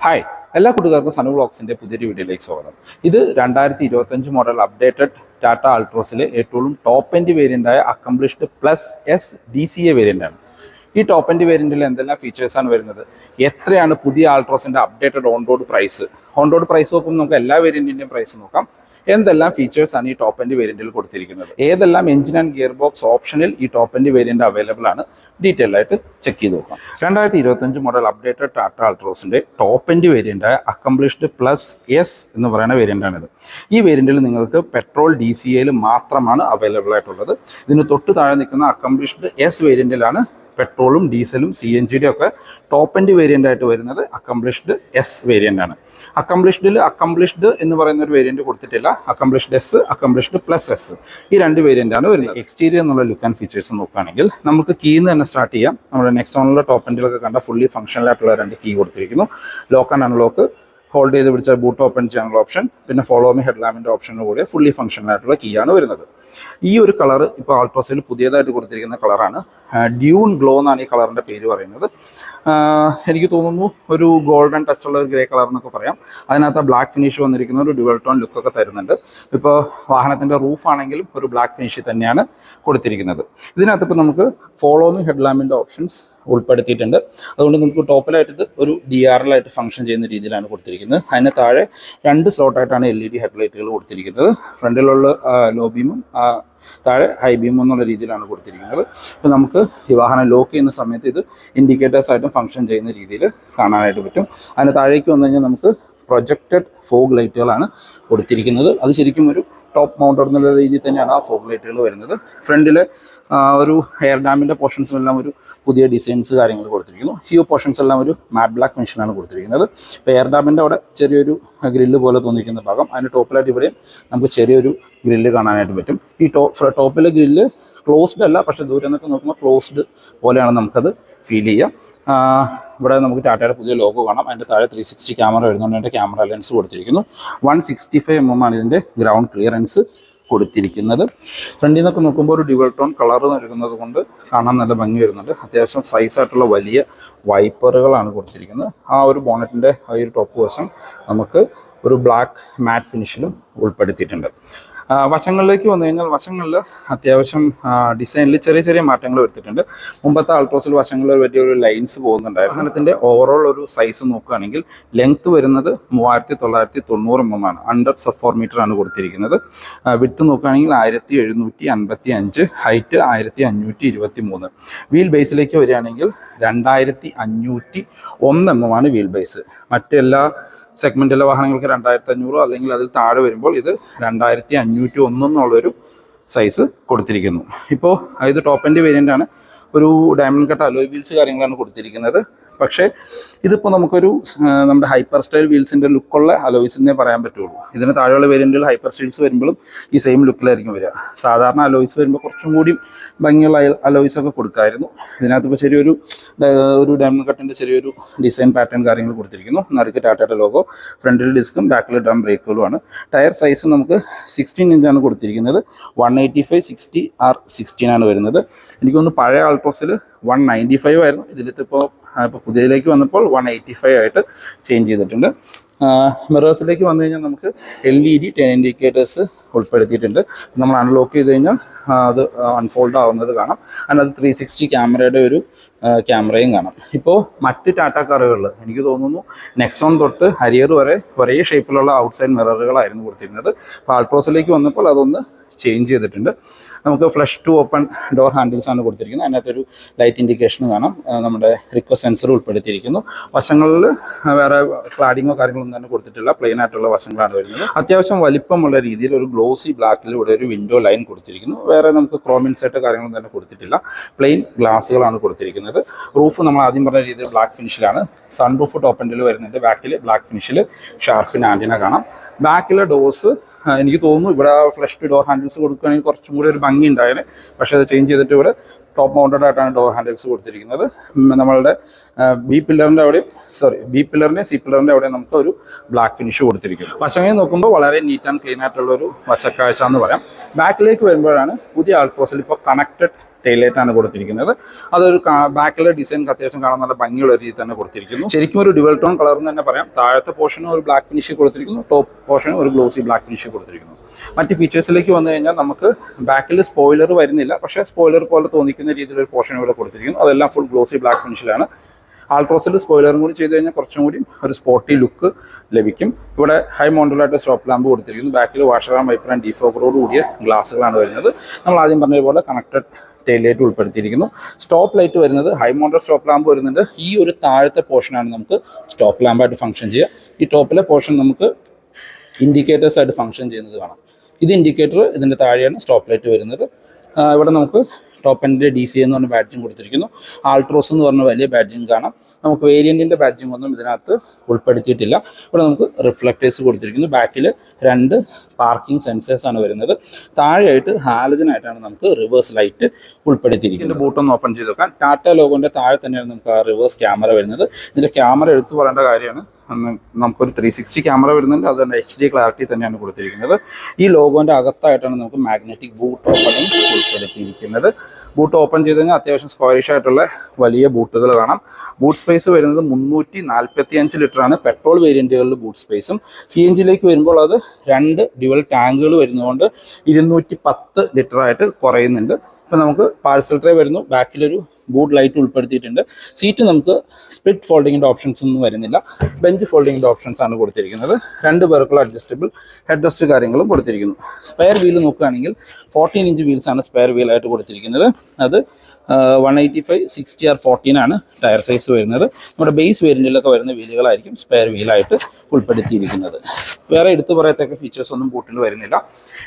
Hi, എല്ലാ കൂട്ടുകാർക്കും സനു വ്ളോഗ്സിൻ്റെ പുതിയൊരു വീഡിയോയിലേക്ക് സ്വാഗതം. ഇത് 2025 മോഡൽ അപ്ഡേറ്റഡ് ടാറ്റ അൾട്രോസിലെ ഏറ്റവും ടോപ്പ് എൻഡ് വേരിയൻ്റായ അക്കംപ്ലിഷ്ഡ് പ്ലസ് എസ് DCA വേരിയൻ്റാണ്. ഈ ടോപ്പ് എൻഡ് വേരിയൻറ്റിൽ എന്തെല്ലാം ഫീച്ചേഴ്സാണ് വരുന്നത്, എത്രയാണ് പുതിയ ആൾട്രോസിൻ്റെ അപ്ഡേറ്റഡ് ഓൺ റോഡ് പ്രൈസ് നോക്കുമ്പോൾ നമുക്ക് എല്ലാ വേരിയൻറ്റിൻ്റെയും പ്രൈസ് നോക്കാം. എന്തെല്ലാം ഫീച്ചേഴ്സാണ് ഈ ടോപ്പ് എൻഡ് വേരിയൻറ്റിൽ കൊടുത്തിരിക്കുന്നത്, ഏതെല്ലാം എഞ്ചിൻ ആൻഡ് ഗിയർ ബോക്സ് ഓപ്ഷനിൽ ഈ ടോപ്പ് എൻഡ് വേരിയൻ്റ് അവൈലബിൾ ആണ്, ഡീറ്റെയിൽ ആയിട്ട് ചെക്ക് ചെയ്ത് നോക്കാം. 2025 മോഡൽ അപ്ഡേറ്റഡ് ടാറ്റ അൾട്രോസിൻ്റെ ടോപ്പ് എൻഡ് വേരിയൻ്റായ അക്കംപ്ലിഷ്ഡ് പ്ലസ് എസ് എന്ന് പറയുന്ന വേരിയൻ്റാണിത്. ഈ വേരിയൻറ്റിൽ നിങ്ങൾക്ക് പെട്രോൾ DCAയിൽ മാത്രമാണ് അവൈലബിൾ ആയിട്ടുള്ളത്. ഇതിന് തൊട്ട് താഴെ നിൽക്കുന്ന അക്കംപ്ലിഷ്ഡ് എസ് വേരിയൻറ്റിലാണ് പെട്രോളും ഡീസലും CNGയുടെ ഒക്കെ ടോപ്പ് എൻഡ് വേരിയൻ്റ് ആയിട്ട് വരുന്നത് അക്കംപ്ലിഷ്ഡ് എസ് വേരിയൻ്റ് ആണ്. അക്കംപ്ലിഷ്ഡ് എന്ന് പറയുന്ന ഒരു വേരിയൻറ്റ് കൊടുത്തിട്ടില്ല. Accomplished S, accomplished plus S, ഈ രണ്ട് വേരിയൻ്റ് ആണ് വരുന്നത്. എക്സ്റ്റീരിയർ എന്നുള്ള ലുക്ക് ആൻഡ് ഫീച്ചേഴ്സ് നോക്കുകയാണെങ്കിൽ നമുക്ക് കീന്ന് തന്നെ സ്റ്റാർട്ട് ചെയ്യാം. നമ്മുടെ നെക്സ്റ്റ് ഓണിലെ ടോപ്പ് എൻഡിലൊക്കെ കണ്ട ഫുള്ളി ഫംഗ്ഷണൽ ആയിട്ടുള്ള രണ്ട് കീ കൊടുത്തിരിക്കുന്നു. ലോക്ക് ആൻഡ് അൺലോക്ക്, ഹോൾഡ് ചെയ്ത് പിടിച്ച ബൂട്ട് ഓപ്പൺ ചെയ്യാനുള്ള ഓപ്ഷൻ, പിന്നെ ഫോളോ മീ ഹെഡ്ലാമ്പിൻ്റെ ഓപ്ഷനും കൂടി ഫുള്ളി ഫംഗ്ഷണൽ ആയിട്ടുള്ള കീ ആണ് വരുന്നത്. ഈ ഒരു കളർ ഇപ്പോൾ ആൾട്രോസിൽ പുതിയതായിട്ട് കൊടുത്തിരിക്കുന്ന കളറാണ്. ഡ്യൂൺ ഗ്ലോ എന്നാണ് ഈ കളറിൻ്റെ പേര് പറയുന്നത്. എനിക്ക് തോന്നുന്നു ഒരു ഗോൾഡൻ ടച്ചുള്ള ഒരു ഗ്രേ കളർ എന്നൊക്കെ പറയാം. അതിനകത്ത് ബ്ലാക്ക് ഫിനിഷ് വന്നിരിക്കുന്ന ഒരു ഡ്യുവൽ ടോൺ ലുക്കൊക്കെ തരുന്നുണ്ട്. ഇപ്പോൾ വാഹനത്തിൻ്റെ റൂഫ് ആണെങ്കിലും ഒരു ബ്ലാക്ക് ഫിനിഷ് തന്നെയാണ് കൊടുത്തിരിക്കുന്നത്. ഇതിനകത്ത് ഇപ്പോൾ നമുക്ക് ഫോളോ മീ ഹെഡ്ലാമ്പിൻ്റെ ഓപ്ഷൻസ് ഉൾപ്പെടുത്തിയിട്ടുണ്ട്. അതുകൊണ്ട് നമുക്ക് ടോപ്പിലായിട്ട് ഇത് ഒരു DRL ആയിട്ട് ഫംഗ്ഷൻ ചെയ്യുന്ന രീതിയിലാണ് കൊടുത്തിരിക്കുന്നത്. അതിന് താഴെ 2 സ്ലോട്ടായിട്ടാണ് LED ഹെഡ്ലൈറ്റുകൾ കൊടുത്തിരിക്കുന്നത്. ഫ്രണ്ടിലുള്ള ലോ ബീമും താഴെ ഹൈ ബീമും എന്നുള്ള രീതിയിലാണ് കൊടുത്തിരിക്കുന്നത്. അപ്പോൾ നമുക്ക് ഈ വാഹനം ലോക്ക് ചെയ്യുന്ന സമയത്ത് ഇത് ഇൻഡിക്കേറ്റേഴ്സായിട്ടും ഫംഗ്ഷൻ ചെയ്യുന്ന രീതിയിൽ കാണാനായിട്ട് പറ്റും. അതിന് താഴേക്ക് വന്നു കഴിഞ്ഞാൽ നമുക്ക് പ്രൊജക്റ്റഡ് ഫോഗ് ലൈറ്റുകളാണ് കൊടുത്തിരിക്കുന്നത്. അത് ശരിക്കും ഒരു ടോപ്പ് മൗണ്ടർ എന്നുള്ള രീതിയിൽ തന്നെയാണ് ആ ഫോഗ് ലൈറ്റുകൾ വരുന്നത്. ഫ്രണ്ടിലെ ഒരു എയർ ഡാമിൻ്റെ പോർഷൻസിലെല്ലാം ഒരു പുതിയ ഡിസൈൻസ് കാര്യങ്ങൾ കൊടുത്തിരിക്കുന്നു. ഈ പോർഷൻസ് എല്ലാം ഒരു മാറ്റ് ബ്ലാക്ക് ഫിനിഷിലാണ് കൊടുത്തിരിക്കുന്നത്. ഇപ്പോൾ എയർ ഡാമിൻ്റെ അവിടെ ചെറിയൊരു ഗ്രില്ല് പോലെ തോന്നിക്കുന്ന ഭാഗം, അതിന് ടോപ്പിലായിട്ട് ഇവിടെയും നമുക്ക് ചെറിയൊരു ഗ്രില്ല് കാണാനായിട്ട് പറ്റും. ഈ ടോപ്പിലെ ഗ്രില്ല് ക്ലോസ്ഡ് അല്ല, പക്ഷേ ദൂരെ നിന്നൊക്കെ നോക്കുമ്പോൾ ക്ലോസ്ഡ് പോലെയാണ് നമുക്കത് ഫീൽ ചെയ്യുക. ഇവിടെ നമുക്ക് ടാറ്റയുടെ പുതിയ ലോഗോ കാണാം. അതിൻ്റെ താഴെ 360 ക്യാമറ വരുന്നുണ്ട്. അതിൻ്റെ ക്യാമറ ലെൻസ് കൊടുത്തിരിക്കുന്നു. 165 mm ആണ് ഇതിൻ്റെ ഗ്രൗണ്ട് ക്ലിയറൻസ് കൊടുത്തിരിക്കുന്നത്. ഫ്രണ്ടിൽ നിന്നൊക്കെ നോക്കുമ്പോൾ ഒരു ഡ്യുവൽ ടോൺ കളർ നൽകുന്നത് കൊണ്ട് കാണാൻ നല്ല ഭംഗി വരുന്നുണ്ട്. അത്യാവശ്യം സൈസായിട്ടുള്ള വലിയ വൈപ്പറുകളാണ് കൊടുത്തിരിക്കുന്നത്. ആ ഒരു ബോണറ്റിൻ്റെ ആ ഒരു ടോപ്പ് വശം നമുക്ക് ഒരു ബ്ലാക്ക് മാറ്റ് ഫിനിഷിലും ഉൾപ്പെടുത്തിയിട്ടുണ്ട്. വശങ്ങളിലേക്ക് വന്നു കഴിഞ്ഞാൽ വശങ്ങളിൽ അത്യാവശ്യം ഡിസൈനിൽ ചെറിയ ചെറിയ മാറ്റങ്ങൾ വരുത്തിയിട്ടുണ്ട്. മുമ്പത്തെ ആൾട്രോസിൽ വശങ്ങളിൽ വലിയൊരു ലൈൻസ് പോകുന്നുണ്ടായിരുന്നു. വാഹനത്തിൻ്റെ ഓവറോൾ ഒരു സൈസ് നോക്കുകയാണെങ്കിൽ ലെങ്ത്ത് വരുന്നത് 3990 mm ആണ്. അണ്ടർ സബ് 4 മീറ്റർ ആണ് കൊടുത്തിരിക്കുന്നത്. വിഡ്ത്ത് നോക്കുകയാണെങ്കിൽ 1755, ഹൈറ്റ് 1523. വീൽ ബേസിലേക്ക് വരികയാണെങ്കിൽ 2501 mm ആണ് വീൽ ബേസ്. മറ്റെല്ലാ സെഗ്മെൻറ്റിലെ വാഹനങ്ങൾക്ക് 2500 അല്ലെങ്കിൽ അതിൽ താഴെ വരുമ്പോൾ ഇത് 2501 എന്നുള്ളൊരു സൈസ് കൊടുത്തിരിക്കുന്നു. ഇപ്പോൾ ഇത് ടോപ്പ് എൻഡ് വേരിയൻ്റ് ആണ്. ഒരു ഡയമണ്ട് കട്ട് അലോയ് വീൽസ് കാര്യങ്ങളാണ് കൊടുത്തിരിക്കുന്നത്. പക്ഷേ ഇതിപ്പോൾ നമുക്കൊരു നമ്മുടെ ഹൈപ്പർ സ്റ്റൈൽ വീൽസിൻ്റെ ലുക്കുള്ള അലോയ്സ് എന്നേ പറയാൻ പറ്റുള്ളൂ. ഇതിന് താഴെയുള്ള വേരിയൻറ്റിൽ ഹൈപ്പർ സ്റ്റൈൽസ് വരുമ്പോഴും ഈ സെയിം ലുക്കിലായിരിക്കും വരിക. സാധാരണ അലോയ്സ് വരുമ്പോൾ കുറച്ചും കൂടി ഭംഗിയുള്ള അലോയ്സ് ഒക്കെ കൊടുക്കാമായിരുന്നു. ഇതിനകത്ത് ഇപ്പോൾ ചെറിയൊരു ഡയമണ്ട് കട്ടിൻ്റെ ചെറിയൊരു ഡിസൈൻ പാറ്റേൺ കാര്യങ്ങൾ കൊടുത്തിരിക്കുന്നു. നടുക്ക് ടാറ്റയുടെ ലോഗോ, ഫ്രണ്ടിൽ ഡിസ്കും ബാക്കിൽ ഡ്രം ബ്രേക്കുകളുമാണ്. ടയർ സൈസ് നമുക്ക് 16 ഇഞ്ചാണ് കൊടുത്തിരിക്കുന്നത്. 185/60 R16 ആണ് വരുന്നത്. എനിക്കൊന്ന് പഴയ ആൾട്രോസിൽ 195 ആയിരുന്നു. ഇതിലിപ്പോൾ പുതിയതിലേക്ക് വന്നപ്പോൾ 185 ആയിട്ട് ചേഞ്ച് ചെയ്തിട്ടുണ്ട്. മിറേഴ്സിലേക്ക് വന്നു കഴിഞ്ഞാൽ നമുക്ക് LED ടെയിൽ ഇൻഡിക്കേറ്റേഴ്സ് ഉൾപ്പെടുത്തിയിട്ടുണ്ട്. നമ്മൾ അൺലോക്ക് ചെയ്ത് കഴിഞ്ഞാൽ അത് അൺഫോൾഡ് ആവുന്നത് കാണാം. അതിനകത്ത് 360 ക്യാമറയുടെ ഒരു ക്യാമറയും കാണാം. ഇപ്പോൾ മറ്റ് ടാറ്റ കാറുകളിൽ എനിക്ക് തോന്നുന്നു നെക്സോൺ തൊട്ട് ഹരിയർ വരെ ഒരേ ഷേപ്പിലുള്ള ഔട്ട്സൈഡ് മിററുകളായിരുന്നു കൊടുത്തിരുന്നത്. അപ്പോൾ ആൾട്രോസിലേക്ക് വന്നപ്പോൾ അതൊന്ന് ചേഞ്ച് ചെയ്തിട്ടുണ്ട്. നമുക്ക് flush to open door handles ആണ് കൊടുത്തിരിക്കുന്നത്. അതിനകത്തൊരു ലൈറ്റ് ഇൻഡിക്കേഷൻ കാണാം. നമ്മുടെ റിക്വസ്റ്റ് സെൻസർ ഉൾപ്പെടുത്തിയിരിക്കുന്നു. വശങ്ങളിൽ വേറെ ക്ലാഡിങ്ങോ കാര്യങ്ങളൊന്നും തന്നെ കൊടുത്തിട്ടില്ല. പ്ലെയിൻ ആയിട്ടുള്ള വശങ്ങളാണ് വരുന്നത്. അത്യാവശ്യം വലിപ്പമുള്ള രീതിയിൽ ഒരു ഗ്ലോസി ബ്ലാക്കിൽ ഇവിടെ ഒരു വിൻഡോ ലൈൻ കൊടുത്തിരിക്കുന്നു. വേറെ നമുക്ക് ക്രോം ഇൻസൈറ്റ് കാര്യങ്ങളൊന്നും തന്നെ കൊടുത്തിട്ടില്ല. പ്ലെയിൻ ഗ്ലാസുകളാണ് കൊടുത്തിരിക്കുന്നത്. റൂഫ് നമ്മൾ ആദ്യം പറഞ്ഞ രീതിയിൽ ബ്ലാക്ക് ഫിനിഷിലാണ്. സൺ റൂഫ് ടോപ്പ് എൻഡിൽ വരുന്നുണ്ട്. ബാക്കിൽ ബ്ലാക്ക് ഫിനിഷിൽ ഷാർപ്പിൻ ആൻറ്റിന കാണാം. ബാക്കിലെ ഡോഴ്സ് എനിക്ക് തോന്നുന്നു ഇവിടെ ഫ്ലഷ്ഡ് ഡോർ ഹാൻഡിൽസ് കൊടുക്കുകയാണെങ്കിൽ കുറച്ചും കൂടി ഒരു ഭംഗി ഉണ്ടായേനെ. പക്ഷേ അത് ചേഞ്ച് ചെയ്തിട്ട് ഇവിടെ ടോപ്പ് മൗണ്ടഡ് ആയിട്ടാണ് ഡോർ ഹാൻഡിൽസ് കൊടുത്തിരിക്കുന്നത്. നമ്മളുടെ ബി പില്ലറിൻ്റെ സി പില്ലറിൻ്റെ അവിടെ നമുക്ക് ഒരു ബ്ലാക്ക് ഫിനിഷ് കൊടുത്തിരിക്കുന്നു. വശങ്ങളിൽ നോക്കുമ്പോൾ വളരെ നീറ്റ് ആൻഡ് ക്ലീൻ ആയിട്ടുള്ളൊരു വശക്കാഴ്ച എന്ന് പറയാം. ബാക്കിലേക്ക് വരുമ്പോഴാണ് പുതിയ ആൾട്രോസിൽ ഇപ്പോൾ കണക്റ്റഡ് ടെയിലൈറ്റാണ് കൊടുത്തിരിക്കുന്നത്. അതൊരു ബാക്കിലെ ഡിസൈൻ അത്യാവശ്യം കാണാൻ നല്ല ഭംഗിയുള്ള രീതിയിൽ തന്നെ കൊടുത്തിരിക്കുന്നു. ശരിക്കും ഒരു ഡ്യുവൽ ടോൺ കളർ എന്ന് തന്നെ പറയാം. താഴത്തെ പോർഷനും ഒരു ബ്ലാക്ക് ഫിനിഷ് കൊടുത്തിരിക്കുന്നു, ടോപ്പ് പോർഷനും ഒരു ഗ്ലോസി ബ്ലാക്ക് ഫിനിഷ് കൊടുത്തിരിക്കുന്നു. മറ്റ് ഫീച്ചേഴ്സിലേക്ക് വന്നു കഴിഞ്ഞാൽ നമുക്ക് ബാക്കിൽ സ്പോയിലർ വരുന്നില്ല, പക്ഷേ സ്പോയിലർ പോലെ തോന്നിക്കുന്ന രീതിയിലൊരു പോർഷൻ ഇവിടെ കൊടുത്തിരിക്കുന്നു. അതെല്ലാം ഫുൾ ഗ്ലോസി ബ്ലാക്ക് ഫിനിഷിലാണ്. ആൾട്രോസിൽ സ്പോയിലറും കൂടി ചെയ്ത് കഴിഞ്ഞാൽ കുറച്ചും കൂടി ഒരു സ്പോർട്ടി ലുക്ക് ലഭിക്കും. ഇവിടെ ഹൈ മോഡലായിട്ട് സ്റ്റോപ്പ് ലാമ്പ് കൊടുത്തിരിക്കുന്നു. ബാക്കിൽ വാഷർ ആൻഡ് വൈപ്പർ ആൻഡ് ഡിഫോഗറോട് കൂടിയ ഗ്ലാസ്സുകളാണ് വരുന്നത്. നമ്മൾ ആദ്യം പറഞ്ഞതുപോലെ കണക്റ്റഡ് ടെയിൽ ലൈറ്റ് ഉൾപ്പെടുത്തിയിരിക്കുന്നു. സ്റ്റോപ്പ് ലൈറ്റ് വരുന്നത് ഹൈ മോഡൽ സ്റ്റോപ്പ് ലാമ്പ് വരുന്നുണ്ട്. ഈ ഒരു താഴത്തെ പോർഷനാണ് നമുക്ക് സ്റ്റോപ്പ് ലാമ്പായിട്ട് ഫംഗ്ഷൻ ചെയ്യുക. ഈ ടോപ്പിലെ പോർഷൻ നമുക്ക് ഇൻഡിക്കേറ്റേഴ്സ് ആയിട്ട് ഫംഗ്ഷൻ ചെയ്യുന്നത് കാണാം. ഇത് ഇൻഡിക്കേറ്റർ, ഇതിൻ്റെ താഴെയാണ് സ്റ്റോപ്പ് ലൈറ്റ് വരുന്നത്. ഇവിടെ നമുക്ക് ടോപ്പ് എൻഡിൻ്റെ DC എന്ന് പറഞ്ഞ ബാഡ്ജിങ് കൊടുത്തിരിക്കുന്നു. ആൾട്രോസ് എന്ന് പറഞ്ഞ വലിയ ബാഡ്ജിങ് കാണാം. നമുക്ക് വേരിയൻറ്റിൻ്റെ ബാഡ്ജിങ് ഒന്നും ഇതിനകത്ത് ഉൾപ്പെടുത്തിയിട്ടില്ല. ഇവിടെ നമുക്ക് റിഫ്ലക്റ്റേഴ്സ് കൊടുത്തിരിക്കുന്നു. ബാക്കിൽ 2 പാർക്കിംഗ് സെൻസേഴ്സാണ് വരുന്നത്. താഴെയായിട്ട് ഹാലജനായിട്ടാണ് നമുക്ക് റിവേഴ്സ് ലൈറ്റ് ഉൾപ്പെടുത്തിയിരിക്കുന്നത്. ബൂട്ടൊന്ന് ഓപ്പൺ ചെയ്ത് നോക്കാം. ടാറ്റ ലോഗോൻ്റെ താഴെ തന്നെയാണ് നമുക്ക് ആ റിവേഴ്സ് ക്യാമറ വരുന്നത്. ഇതിൻ്റെ ക്യാമറ എടുത്തു പറയേണ്ട കാര്യമാണ്. നമുക്കൊരു 360 ക്യാമറ വരുന്നുണ്ട്. അത് തന്നെ HD ക്ലാരിറ്റി തന്നെയാണ് കൊടുത്തിരിക്കുന്നത്. ഈ ലോഗോൻ്റെ അകത്തായിട്ടാണ് നമുക്ക് മാഗ്നറ്റിക് ബൂട്ട് ഓപ്പണിംഗ് ഉൾപ്പെടുത്തിയിരിക്കുന്നത്. ബൂട്ട് ഓപ്പൺ ചെയ്ത് കഴിഞ്ഞാൽ അത്യാവശ്യം സ്ക്വയറിഷ് ആയിട്ടുള്ള വലിയ ബൂട്ടുകൾ കാണാം. ബൂട്ട് സ്പേസ് വരുന്നത് 345 ലിറ്ററാണ് പെട്രോൾ വേരിയൻറ്റുകളിൽ ബൂട്ട് സ്പേസും. CNGയിലേക്ക് വരുമ്പോൾ അത് 2 ഡ്യുവൽ ടാങ്കുകൾ വരുന്നതുകൊണ്ട് 210 ലിറ്ററായിട്ട് കുറയുന്നുണ്ട്. ഇപ്പം നമുക്ക് പാഴ്സൽ ട്രേ വരുന്നു. ബാക്കിലൊരു ബൂട്ട് ലൈറ്റ് ഉൾപ്പെടുത്തിയിട്ടുണ്ട്. സീറ്റ് നമുക്ക് സ്പ്ലിറ്റ് ഫോൾഡിങ്ങിൻ്റെ ഓപ്ഷൻസ് ഒന്നും വരുന്നില്ല. ബെഞ്ച് ഫോൾഡിങ്ങിൻ്റെ ഓപ്ഷൻസ് ആണ് കൊടുത്തിരിക്കുന്നത്. 2 പേർക്കുള്ള അഡ്ജസ്റ്റബിൾ ഹെഡ് റെസ്റ്റ് കാര്യങ്ങളും കൊടുത്തിരിക്കുന്നു. സ്പെയർ വീൽ നോക്കുകയാണെങ്കിൽ 14 ഇഞ്ച് വീൽസ് ആണ് സ്പെയർ വീലായിട്ട് കൊടുത്തിരിക്കുന്നത്. അത് 185/60R14 ആണ് ടയർ സൈസ് വരുന്നത്. നമ്മുടെ ബേസ് വേരിയൻറ്റിലൊക്കെ വരുന്ന വീലുകളായിരിക്കും സ്പെയർ വീലായിട്ട് ഉൾപ്പെടുത്തിയിരിക്കുന്നത്. വേറെ എടുത്തു പറയത്തക്ക ഫീച്ചേഴ്സ് ഒന്നും ബൂട്ടിൽ വരുന്നില്ല.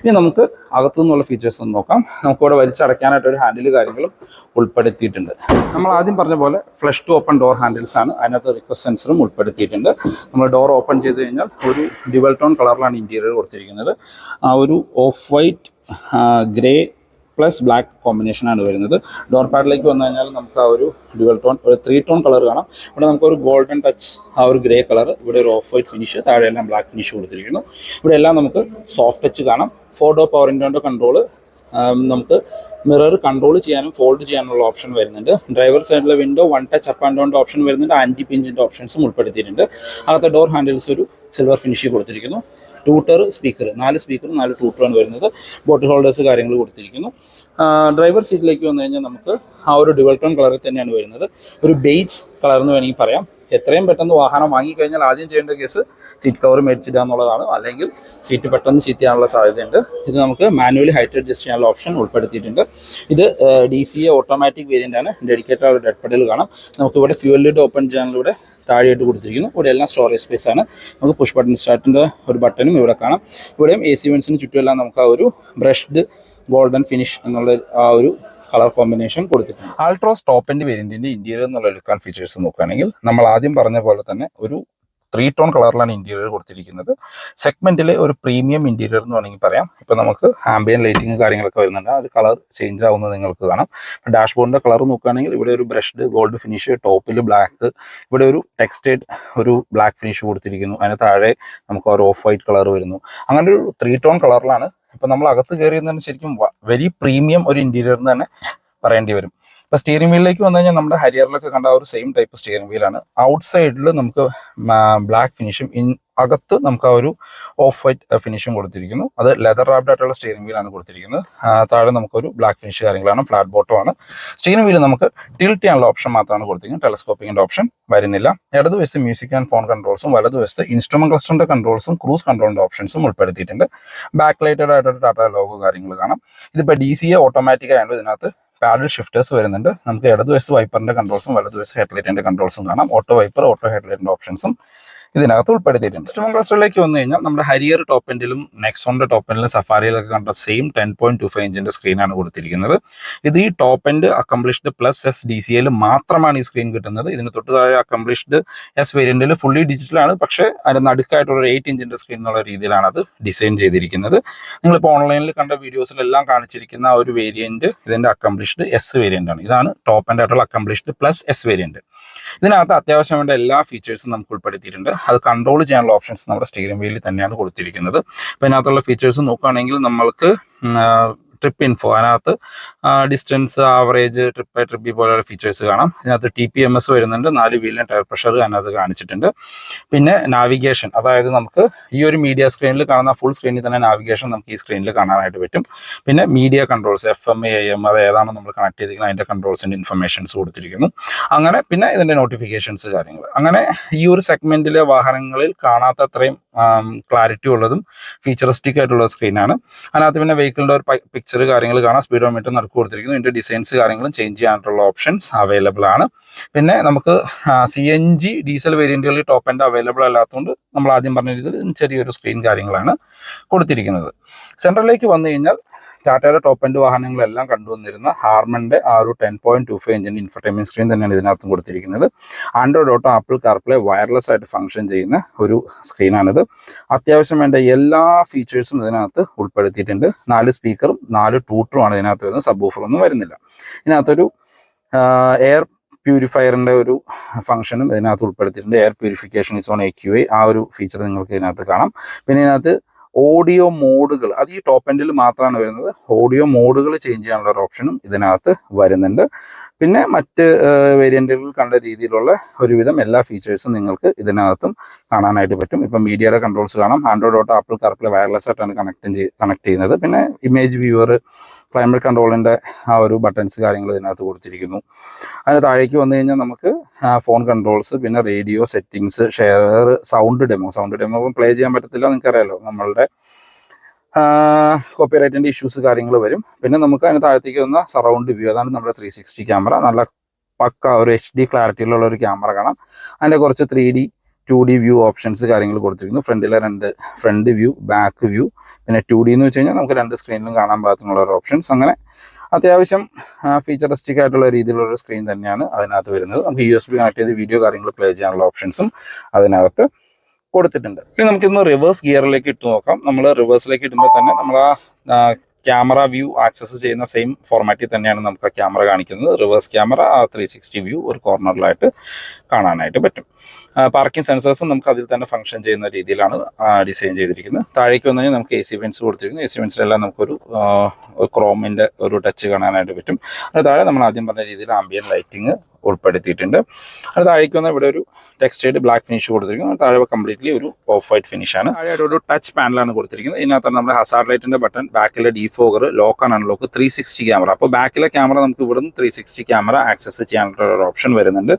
ഇനി നമുക്ക് അകത്തു നിന്നുള്ള ഫീച്ചേഴ്സ് ഒന്ന് നോക്കാം. നമുക്കിവിടെ വലിച്ചടയ്ക്കാനായിട്ട് ഒരു ഹാൻഡിൽ കാര്യങ്ങളും ഉൾപ്പെടുത്തിയിട്ടുണ്ട്. നമ്മൾ ആദ്യം പറഞ്ഞ പോലെ flush to open door handles ആണ്. അതിനകത്ത് റിക്വസ്റ്റ് സെൻസറും ഉൾപ്പെടുത്തിയിട്ടുണ്ട്. നമ്മൾ ഡോർ ഓപ്പൺ ചെയ്ത് കഴിഞ്ഞാൽ ഒരു ഡ്യുവൽ ടോൺ കളറിലാണ് ഇൻറ്റീരിയർ കൊടുത്തിരിക്കുന്നത്. ആ ഒരു off white grey plus black കോമ്പിനേഷനാണ് വരുന്നത്. ഡോർ പാഡിലേക്ക് വന്നു കഴിഞ്ഞാൽ നമുക്ക് ആ ഒരു ഡ്യുവൽ ടോൺ ഒരു 3 ടോൺ കളർ കാണാം. ഇവിടെ നമുക്കൊരു ഗോൾഡൻ ടച്ച്, ആ ഒരു ഗ്രേ കളർ, ഇവിടെ ഒരു ഓഫ് വൈറ്റ് ഫിനിഷ്, താഴെയെല്ലാം ബ്ലാക്ക് ഫിനിഷ് കൊടുത്തിരിക്കുന്നു. ഇവിടെ എല്ലാം നമുക്ക് സോഫ്റ്റ് ടച്ച് കാണാം. 4 ഡോർ പവർ വിൻഡോയുടെ കൺട്രോൾ, നമുക്ക് മിറർ കൺട്രോൾ ചെയ്യാനും ഫോൾഡ് ചെയ്യാനുള്ള ഓപ്ഷൻ വരുന്നുണ്ട്. ഡ്രൈവർ സൈഡിലെ വിൻഡോ 1 ടച്ച് അപ്പ് ആൻഡ് ഡൗണിൻ്റെ ഓപ്ഷൻ വരുന്നുണ്ട്. ആൻറ്റി പിഞ്ചിൻ്റെ ഓപ്ഷൻസും ഉൾപ്പെടുത്തിയിട്ടുണ്ട്. അകത്തെ ഡോർ ഹാൻഡിൽസ് ഒരു സിൽവർ ഫിനിഷ് കൊടുത്തിരിക്കുന്നു. ടൂട്ടർ സ്പീക്കർ, 4 സ്പീക്കർ 4 ടൂട്ടറാണ് വരുന്നത്. ബോട്ടിൽ ഹോൾഡേഴ്സ് കാര്യങ്ങൾ കൊടുത്തിരിക്കുന്നു. ഡ്രൈവർ സീറ്റിലേക്ക് വന്നു കഴിഞ്ഞാൽ നമുക്ക് ആ ഒരു ഡ്യുവൽ ടോൺ കളറിൽ തന്നെയാണ് വരുന്നത്. ഒരു ബേജ് കളർ എന്ന് വേണമെങ്കിൽ പറയാം. എത്രയും പെട്ടെന്ന് വാഹനം വാങ്ങിക്കഴിഞ്ഞാൽ ആദ്യം ചെയ്യേണ്ട കേസ് സീറ്റ് കവർ മേടിച്ചിടുക എന്നുള്ളതാണ്. അല്ലെങ്കിൽ സീറ്റ് പെട്ടെന്ന് ചീറ്റ് ചെയ്യാനുള്ള സാധ്യതയുണ്ട്. ഇത് നമുക്ക് മാനുവലി ഹൈറ്റ് അഡ്ജസ്റ്റ് ചെയ്യാനുള്ള ഓപ്ഷൻ ഉൾപ്പെടുത്തിയിട്ടുണ്ട്. ഇത് DCA ഓട്ടോമാറ്റിക് വേരിയൻ്റ് ആണ്. ഡെഡിക്കേറ്റഡ് ഒരു ഡെഡ് പെഡൽ കാണാം. നമുക്കിവിടെ ഫ്യൂവൽ ലിഡ് ഓപ്പൺ ചെയ്യാനിലൂടെ താഴെയായിട്ട് കൊടുത്തിരിക്കുന്നു. ഇവിടെ എല്ലാം സ്റ്റോറേജ് സ്പേസ് ആണ്. നമുക്ക് പുഷ് ബട്ടൺ സ്റ്റാർട്ടിൻ്റെ ഒരു ബട്ടണും ഇവിടെ കാണാം. ഇവിടെയും AC വെൻസിന് ചുറ്റുമെല്ലാം നമുക്ക് ആ ഒരു ബ്രഷ്ഡ് ഗോൾഡൻ ഫിനിഷ് എന്നുള്ള ആ ഒരു കളർ കോമ്പിനേഷൻ കൊടുത്തിട്ടുണ്ട്. ആൾട്രോസ് ടോപ്പ് എൻഡ് വേരിയന്റിന്റെ ഇന്റീരിയർ എന്നുള്ള ലുക്ക് ആൻഡ് ഫീച്ചേഴ്സ് നോക്കുകയാണെങ്കിൽ നമ്മൾ ആദ്യം പറഞ്ഞ പോലെ തന്നെ ഒരു 3 ടോൺ കളറിലാണ് ഇന്റീരിയർ കൊടുത്തിരിക്കുന്നത്. സെഗ്മെന്റിലെ ഒരു പ്രീമിയം ഇന്റീരിയർ എന്ന് വേണമെങ്കിൽ പറയാം. ഇപ്പം നമുക്ക് ആംബിയൻ ലൈറ്റിംഗ് കാര്യങ്ങളൊക്കെ വരുന്നുണ്ട്. അത് കളർ ചേഞ്ച് ആവുന്നത് നിങ്ങൾക്ക് കാണാം. ഡാഷ്ബോർഡിന്റെ കളർ നോക്കുകയാണെങ്കിൽ ഇവിടെ ഒരു ബ്രഷ്ഡ് ഗോൾഡ് ഫിനിഷ്, ടോപ്പിൽ ബ്ലാക്ക്, ഇവിടെ ഒരു ടെക്സ്റ്റൈഡ് ഒരു ബ്ലാക്ക് ഫിനിഷ് കൊടുത്തിരിക്കുന്നു. അതിന് താഴെ നമുക്ക് ഒരു ഓഫ് വൈറ്റ് കളർ വരുന്നു. അങ്ങനെ ഒരു 3 ടോൺ കളറിലാണ്. ഇപ്പം നമ്മൾ അകത്ത് കയറിയെന്ന് ശരിക്കും വെരി പ്രീമിയം ഒരു ഇന്റീരിയർ എന്ന് തന്നെ പറയേണ്ടി വരും. ഇപ്പം സ്റ്റിയറിംഗ് വീലിലേക്ക് വന്നു കഴിഞ്ഞാൽ നമ്മുടെ ഹരിയറിലൊക്കെ കണ്ട ഒരു സെയിം ടൈപ്പ് സ്റ്റിയറിംഗ് വീലാണ്. ഔട്ട് സൈഡിൽ നമുക്ക് ബ്ലാക്ക് ഫിനിഷും അകത്ത് നമുക്ക് ആ ഒരു ഓഫ് വൈറ്റ് ഫിനിഷും കൊടുത്തിരിക്കുന്നു. അത് ലെതർ റാപ്ഡ് ആയിട്ടുള്ള സ്റ്റിയറിംഗ് വീലാണ് കൊടുത്തിരിക്കുന്നത്. താഴെ നമുക്കൊരു ബ്ലാക്ക് ഫിനിഷ് കാര്യങ്ങളാണ്. ഫ്ലാറ്റ് ബോട്ടമാണ്. സ്റ്റിയറിംഗ് വീല് നമുക്ക് ടിൽറ്റ് ചെയ്യാനുള്ള ഓപ്ഷൻ മാത്രമാണ് കൊടുത്തിരിക്കുന്നത്. ടെലസ്കോപ്പിങ്ങിന്റെ ഓപ്ഷൻ വരുന്നില്ല. ഇടതുവശത്ത് മ്യൂസിക് ആൻഡ് ഫോൺ കൺട്രോൾസും വലതുവശത്ത് ഇൻസ്ട്രുമെന്റ് ക്ലസ്റ്ററിന്റെ കൺട്രോൾസും ക്രൂസ് കൺട്രോളിന്റെ ഓപ്ഷൻസും ഉൾപ്പെടുത്തിയിട്ടുണ്ട്. ബാക്ക് ലൈറ്റഡ് ആയിട്ടൊരു ടാറ്റ ലോഗോ കാര്യങ്ങൾ കാണാം. ഇതിപ്പോൾ DCA ഓട്ടോമാറ്റിക് ആയതുകൊണ്ട് ഇതിനകത്ത് പാഡൽ ഷിഫ്റ്റേഴ്സ് വരുന്നുണ്ട്. നമുക്ക് ഇടതുവശത്ത് വൈപ്പറിന്റെ കൺട്രോൾസും വലതുവശത്ത് ഹെഡ്ലൈറ്റിന്റെ കൺട്രോൾസും കാണാം. ഓട്ടോ വൈപ്പർ, ഓട്ടോ ഹെഡ്ലൈറ്റിന്റെ ഓപ്ഷൻസും ഇതിനകത്ത് ഉൾപ്പെടുത്തിയിട്ടുണ്ട്. ഇൻസ്ട്രുമെന്റ് ക്ലസ്റ്ററിലേക്ക് വന്നു കഴിഞ്ഞാൽ നമ്മുടെ ഹരിയർ ടോപ്പ് എൻഡിലും നെക്സോണിന്റെ ടോപ്പ് എൻഡിലും സഫാരിയിലൊക്കെ കണ്ട സെയിം 10.25 ഇഞ്ചിന്റെ സ്ക്രീനാണ് കൊടുത്തിരിക്കുന്നത്. ഇത് ഈ top end accomplished plus S DCAയിൽ മാത്രമാണ് ഈ സ്ക്രീൻ കിട്ടുന്നത്. ഇതിന് തൊട്ട് താഴെ അക്കംപ്ലിഷ്ഡ് എസ് വേരിയന്റിൽ ഫുള്ളി ഡിജിറ്റലാണ്, പക്ഷേ അതിന്റെ നടുക്കായിട്ടുള്ള 8 ഇഞ്ചിന്റെ സ്ക്രീൻ എന്നുള്ള രീതിയിലാണ് അത് ഡിസൈൻ ചെയ്തിരിക്കുന്നത്. നിങ്ങളിപ്പോൾ ഓൺലൈനിൽ കണ്ട വീഡിയോസിലെല്ലാം കാണിച്ചിരിക്കുന്ന ആ ഒരു വേരിയന്റ് ഇതിന്റെ അക്കംപ്ലിഷ്ഡ് എസ് വേരിയന്റ് ആണ്. ഇതാണ് ടോപ്പ് എൻഡ് ആയിട്ടുള്ള അക്കംപ്ലിഷ്ഡ് പ്ലസ് എസ് വേരിയന്റ്. ഇതിനകത്ത് അത്യാവശ്യം വേണ്ട എല്ലാ ഫീച്ചേഴ്സും നമുക്ക് ഉൾപ്പെടുത്തിയിട്ടുണ്ട്. അത് കൺട്രോൾ ചെയ്യാനുള്ള ഓപ്ഷൻസ് നമ്മുടെ സ്റ്റിയറിംഗ് വീലിൽ തന്നെയാണ് കൊടുത്തിരിക്കുന്നത്. അപ്പോൾ ഇതിനകത്തുള്ള ഫീച്ചേഴ്സ് നോക്കുകയാണെങ്കിൽ നമ്മൾക്ക് ട്രിപ്പ് ഇൻഫോ, അതിനകത്ത് distance, average, trip A trip B പോലെയുള്ള ഫീച്ചേഴ്സ് കാണാം. ഇതിനകത്ത് TPMS വരുന്നുണ്ട്, 4 വീലിന് ടയർ പ്രഷർ അതിനകത്ത് കാണിച്ചിട്ടുണ്ട്. പിന്നെ നാവിഗേഷൻ, അതായത് നമുക്ക് ഈ ഒരു മീഡിയ സ്ക്രീനിൽ കാണുന്ന ഫുൾ സ്ക്രീനിൽ തന്നെ നാവിഗേഷൻ നമുക്ക് ഈ സ്ക്രീനിൽ കാണാനായിട്ട് പറ്റും. പിന്നെ മീഡിയ കൺട്രോൾസ് FM AM അത് ഏതാണ് നമ്മൾ കണക്ട് ചെയ്തിരിക്കുന്നത് അതിൻ്റെ കൺട്രോൾസിൻ്റെ ഇൻഫർമേഷൻസ് കൊടുത്തിരിക്കുന്നു. അങ്ങനെ പിന്നെ ഇതിൻ്റെ നോട്ടിഫിക്കേഷൻസ് കാര്യങ്ങൾ, അങ്ങനെ ഈ ഒരു സെഗ്മെന്റിലെ വാഹനങ്ങളിൽ കാണാത്ത അത്രയും ക്ലാരിറ്റി ഉള്ളതും ഫീച്ചറിസ്റ്റിക് ആയിട്ടുള്ള സ്ക്രീനാണ്. അതിനകത്ത് പിന്നെ വെഹിക്കിളിൻ്റെ ഒരു പിക്ചർ കാര്യങ്ങൾ കാണാം, സ്പീഡോമീറ്റർ നടുക്ക് കൊടുത്തിരിക്കുന്നു. ഇതിൻ്റെ ഡിസൈൻസ് കാര്യങ്ങളും ചേഞ്ച് ചെയ്യാനായിട്ടുള്ള ഓപ്ഷൻസ് അവൈലബിൾ ആണ്. പിന്നെ നമുക്ക് CNG ഡീസൽ വേരിയന്റുകളിൽ ടോപ്പ് എൻഡ് അവൈലബിൾ അല്ലാത്തതുകൊണ്ട് നമ്മൾ ആദ്യം പറഞ്ഞ രീതിയിൽ ചെറിയൊരു സ്ക്രീൻ കാര്യങ്ങളാണ് കൊടുത്തിരിക്കുന്നത്. സെൻട്രലിലേക്ക് വന്നു കഴിഞ്ഞാൽ ടാറ്റയുടെ ടോപ്പ് എൻഡ് വാഹനങ്ങളെല്ലാം കണ്ടുവന്നിരുന്ന ഹാർമന്റെ ആ ഒരു 10.25 ഇഞ്ചിന്റെ ഇൻഫർടൈൻമെന്റ് സ്ക്രീൻ തന്നെയാണ് ഇതിനകത്തും കൊടുത്തിരിക്കുന്നത്. Android auto, apple CarPlay wireless ആയിട്ട് ഫംഗ്ഷൻ ചെയ്യുന്ന ഒരു സ്ക്രീനാണിത്. അത്യാവശ്യം വേണ്ട എല്ലാ ഫീച്ചേഴ്സും ഇതിനകത്ത് ഉൾപ്പെടുത്തിയിട്ടുണ്ട്. 4 സ്പീക്കറും 4 ട്യൂട്ടറുമാണ് ഇതിനകത്ത് വരുന്നത്. സബ് വൂഫറൊന്നും വരുന്നില്ല. ഇതിനകത്തൊരു എയർ പ്യൂരിഫയറിൻ്റെ ഒരു ഫംഗ്ഷനും ഇതിനകത്ത് ഉൾപ്പെടുത്തിയിട്ടുണ്ട്. Air purification is on AQI, ആ ഒരു ഫീച്ചർ നിങ്ങൾക്ക് ഇതിനകത്ത് കാണാം. പിന്നെ ഇതിനകത്ത് ഓഡിയോ മോഡുകൾ, അത് ഈ ടോപ്പ് എൻഡിൽ മാത്രമാണ് വരുന്നത്. ഓഡിയോ മോഡുകൾ ചേഞ്ച് ചെയ്യാനുള്ള ഒരു ഓപ്ഷനും ഇതിനകത്ത് വരുന്നുണ്ട്. പിന്നെ മറ്റ് വേരിയന്റുകളിൽ കണ്ട രീതിയിലുള്ള ഒരുവിധം എല്ലാ ഫീച്ചേഴ്സും നിങ്ങൾക്ക് ഇതിനകത്തും കാണാനായിട്ട് പറ്റും. ഇപ്പം മീഡിയയുടെ കൺട്രോൾസ് കാണാം. Android auto, apple CarPlay wireless ആയിട്ടാണ് കണക്ട് ചെയ്യുന്നത്. പിന്നെ ഇമേജ് വ്യൂവർ, ക്ലൈമറ്റ് കൺട്രോളിൻ്റെ ആ ഒരു ബട്ടൺസ് കാര്യങ്ങൾ ഇതിനകത്ത് കൊടുത്തിരിക്കുന്നു. അതിന് താഴേക്ക് വന്നു കഴിഞ്ഞാൽ നമുക്ക് ഫോൺ കൺട്രോൾസ്, പിന്നെ radio settings, share, sound demo play ചെയ്യാൻ പറ്റത്തില്ല, നിങ്ങൾക്കറിയാലോ, നമ്മളുടെ കോപ്പിറൈറ്റിൻ്റെ ഇഷ്യൂസ് കാര്യങ്ങൾ വരും. പിന്നെ നമുക്ക് അതിന് താഴത്തേക്ക് വന്ന സറൗണ്ട് വ്യൂ, അതാണ് നമ്മുടെ 360 ക്യാമറ. നല്ല പക്ക ഒരു HD ക്ലാരിറ്റിയിലുള്ള ഒരു ക്യാമറ കാണാം. അതിൻ്റെ കുറച്ച് 3D 2D വ്യൂ ഓപ്ഷൻസ് കാര്യങ്ങൾ കൊടുത്തിരിക്കുന്നു. ഫ്രണ്ടിലെ 2 ഫ്രണ്ട് വ്യൂ, ബാക്ക് വ്യൂ, പിന്നെ 2D എന്ന് വെച്ച് കഴിഞ്ഞാൽ നമുക്ക് 2 സ്ക്രീനിലും കാണാൻ പാകത്തിനുള്ള ഒരു ഓപ്ഷൻസ്. അങ്ങനെ അത്യാവശ്യം ഫീച്ചറിസ്റ്റിക് ആയിട്ടുള്ള രീതിയിലുള്ള ഒരു സ്ക്രീൻ തന്നെയാണ് അതിനകത്ത് വരുന്നത്. നമുക്ക് USB കണക്ട് ചെയ്ത് വീഡിയോ കാര്യങ്ങൾ പ്ലേ ചെയ്യാനുള്ള ഓപ്ഷൻസും അതിനകത്ത് കൊടുത്തിട്ടുണ്ട്. ഇനി നമുക്കിന്ന് റിവേഴ്സ് ഗിയറിലേക്ക് ഇട്ട് നോക്കാം. നമ്മൾ റിവേഴ്സിലേക്ക് ഇടുമ്പോൾ തന്നെ നമ്മൾ ആ ക്യാമറ വ്യൂ ആക്സസ് ചെയ്യുന്ന സെയിം ഫോർമാറ്റിൽ തന്നെയാണ് നമുക്ക് ആ ക്യാമറ കാണിക്കുന്നത്. റിവേഴ്സ് ക്യാമറ 360 വ്യൂ ഒരു കോർണറിലായിട്ട് കാണാനായിട്ട് പറ്റും. പാർക്കിംഗ് സെൻസേഴ്സും നമുക്ക് അതിൽ തന്നെ ഫംഗ്ഷൻ ചെയ്യുന്ന രീതിയിലാണ് ഡിസൈൻ ചെയ്തിരിക്കുന്നത്. താഴേക്ക് വന്നു കഴിഞ്ഞാൽ നമുക്ക് AC വെൻറ്റ്സ് കൊടുത്തിരിക്കുന്നു. AC വെൻറ്റ്സിലെല്ലാം നമുക്കൊരു ക്രോമിൻ്റെ ഒരു ടച്ച് കാണാനായിട്ട് പറ്റും. അത് താഴെ നമ്മൾ ആദ്യം പറഞ്ഞ രീതിയിൽ ആംബിയൻ ലൈറ്റിംഗ് ഉൾപ്പെടുത്തിയിട്ടുണ്ട്. അത് താഴേക്ക് വന്നാൽ ഇവിടെ ഒരു ടെക്സ്റ്റൈഡ് ബ്ലാക്ക് ഫിനിഷ് കൊടുത്തിരിക്കുന്നത്. താഴെ കംപ്ലീറ്റ്ലി ഒരു ഓഫ് വൈറ്റ് ഫിനിഷാണ്. താഴെയായിട്ട് ഒരു ടച്ച് പാനലാണ് കൊടുത്തിരിക്കുന്നത്. ഇതിനകത്താണ് നമ്മുടെ ഹസാർഡ് ലൈറ്റിൻ്റെ ബട്ടൺ, ബാക്കിലെ defogger, lock and unlock, 360 camera. അപ്പോൾ ബാക്കിലെ ക്യാമറ നമുക്ക് ഇവിടുന്ന് 360 ക്യാമറ ആക്സസ് ചെയ്യാനുള്ള ഒരു ഓപ്ഷൻ വരുന്നുണ്ട്.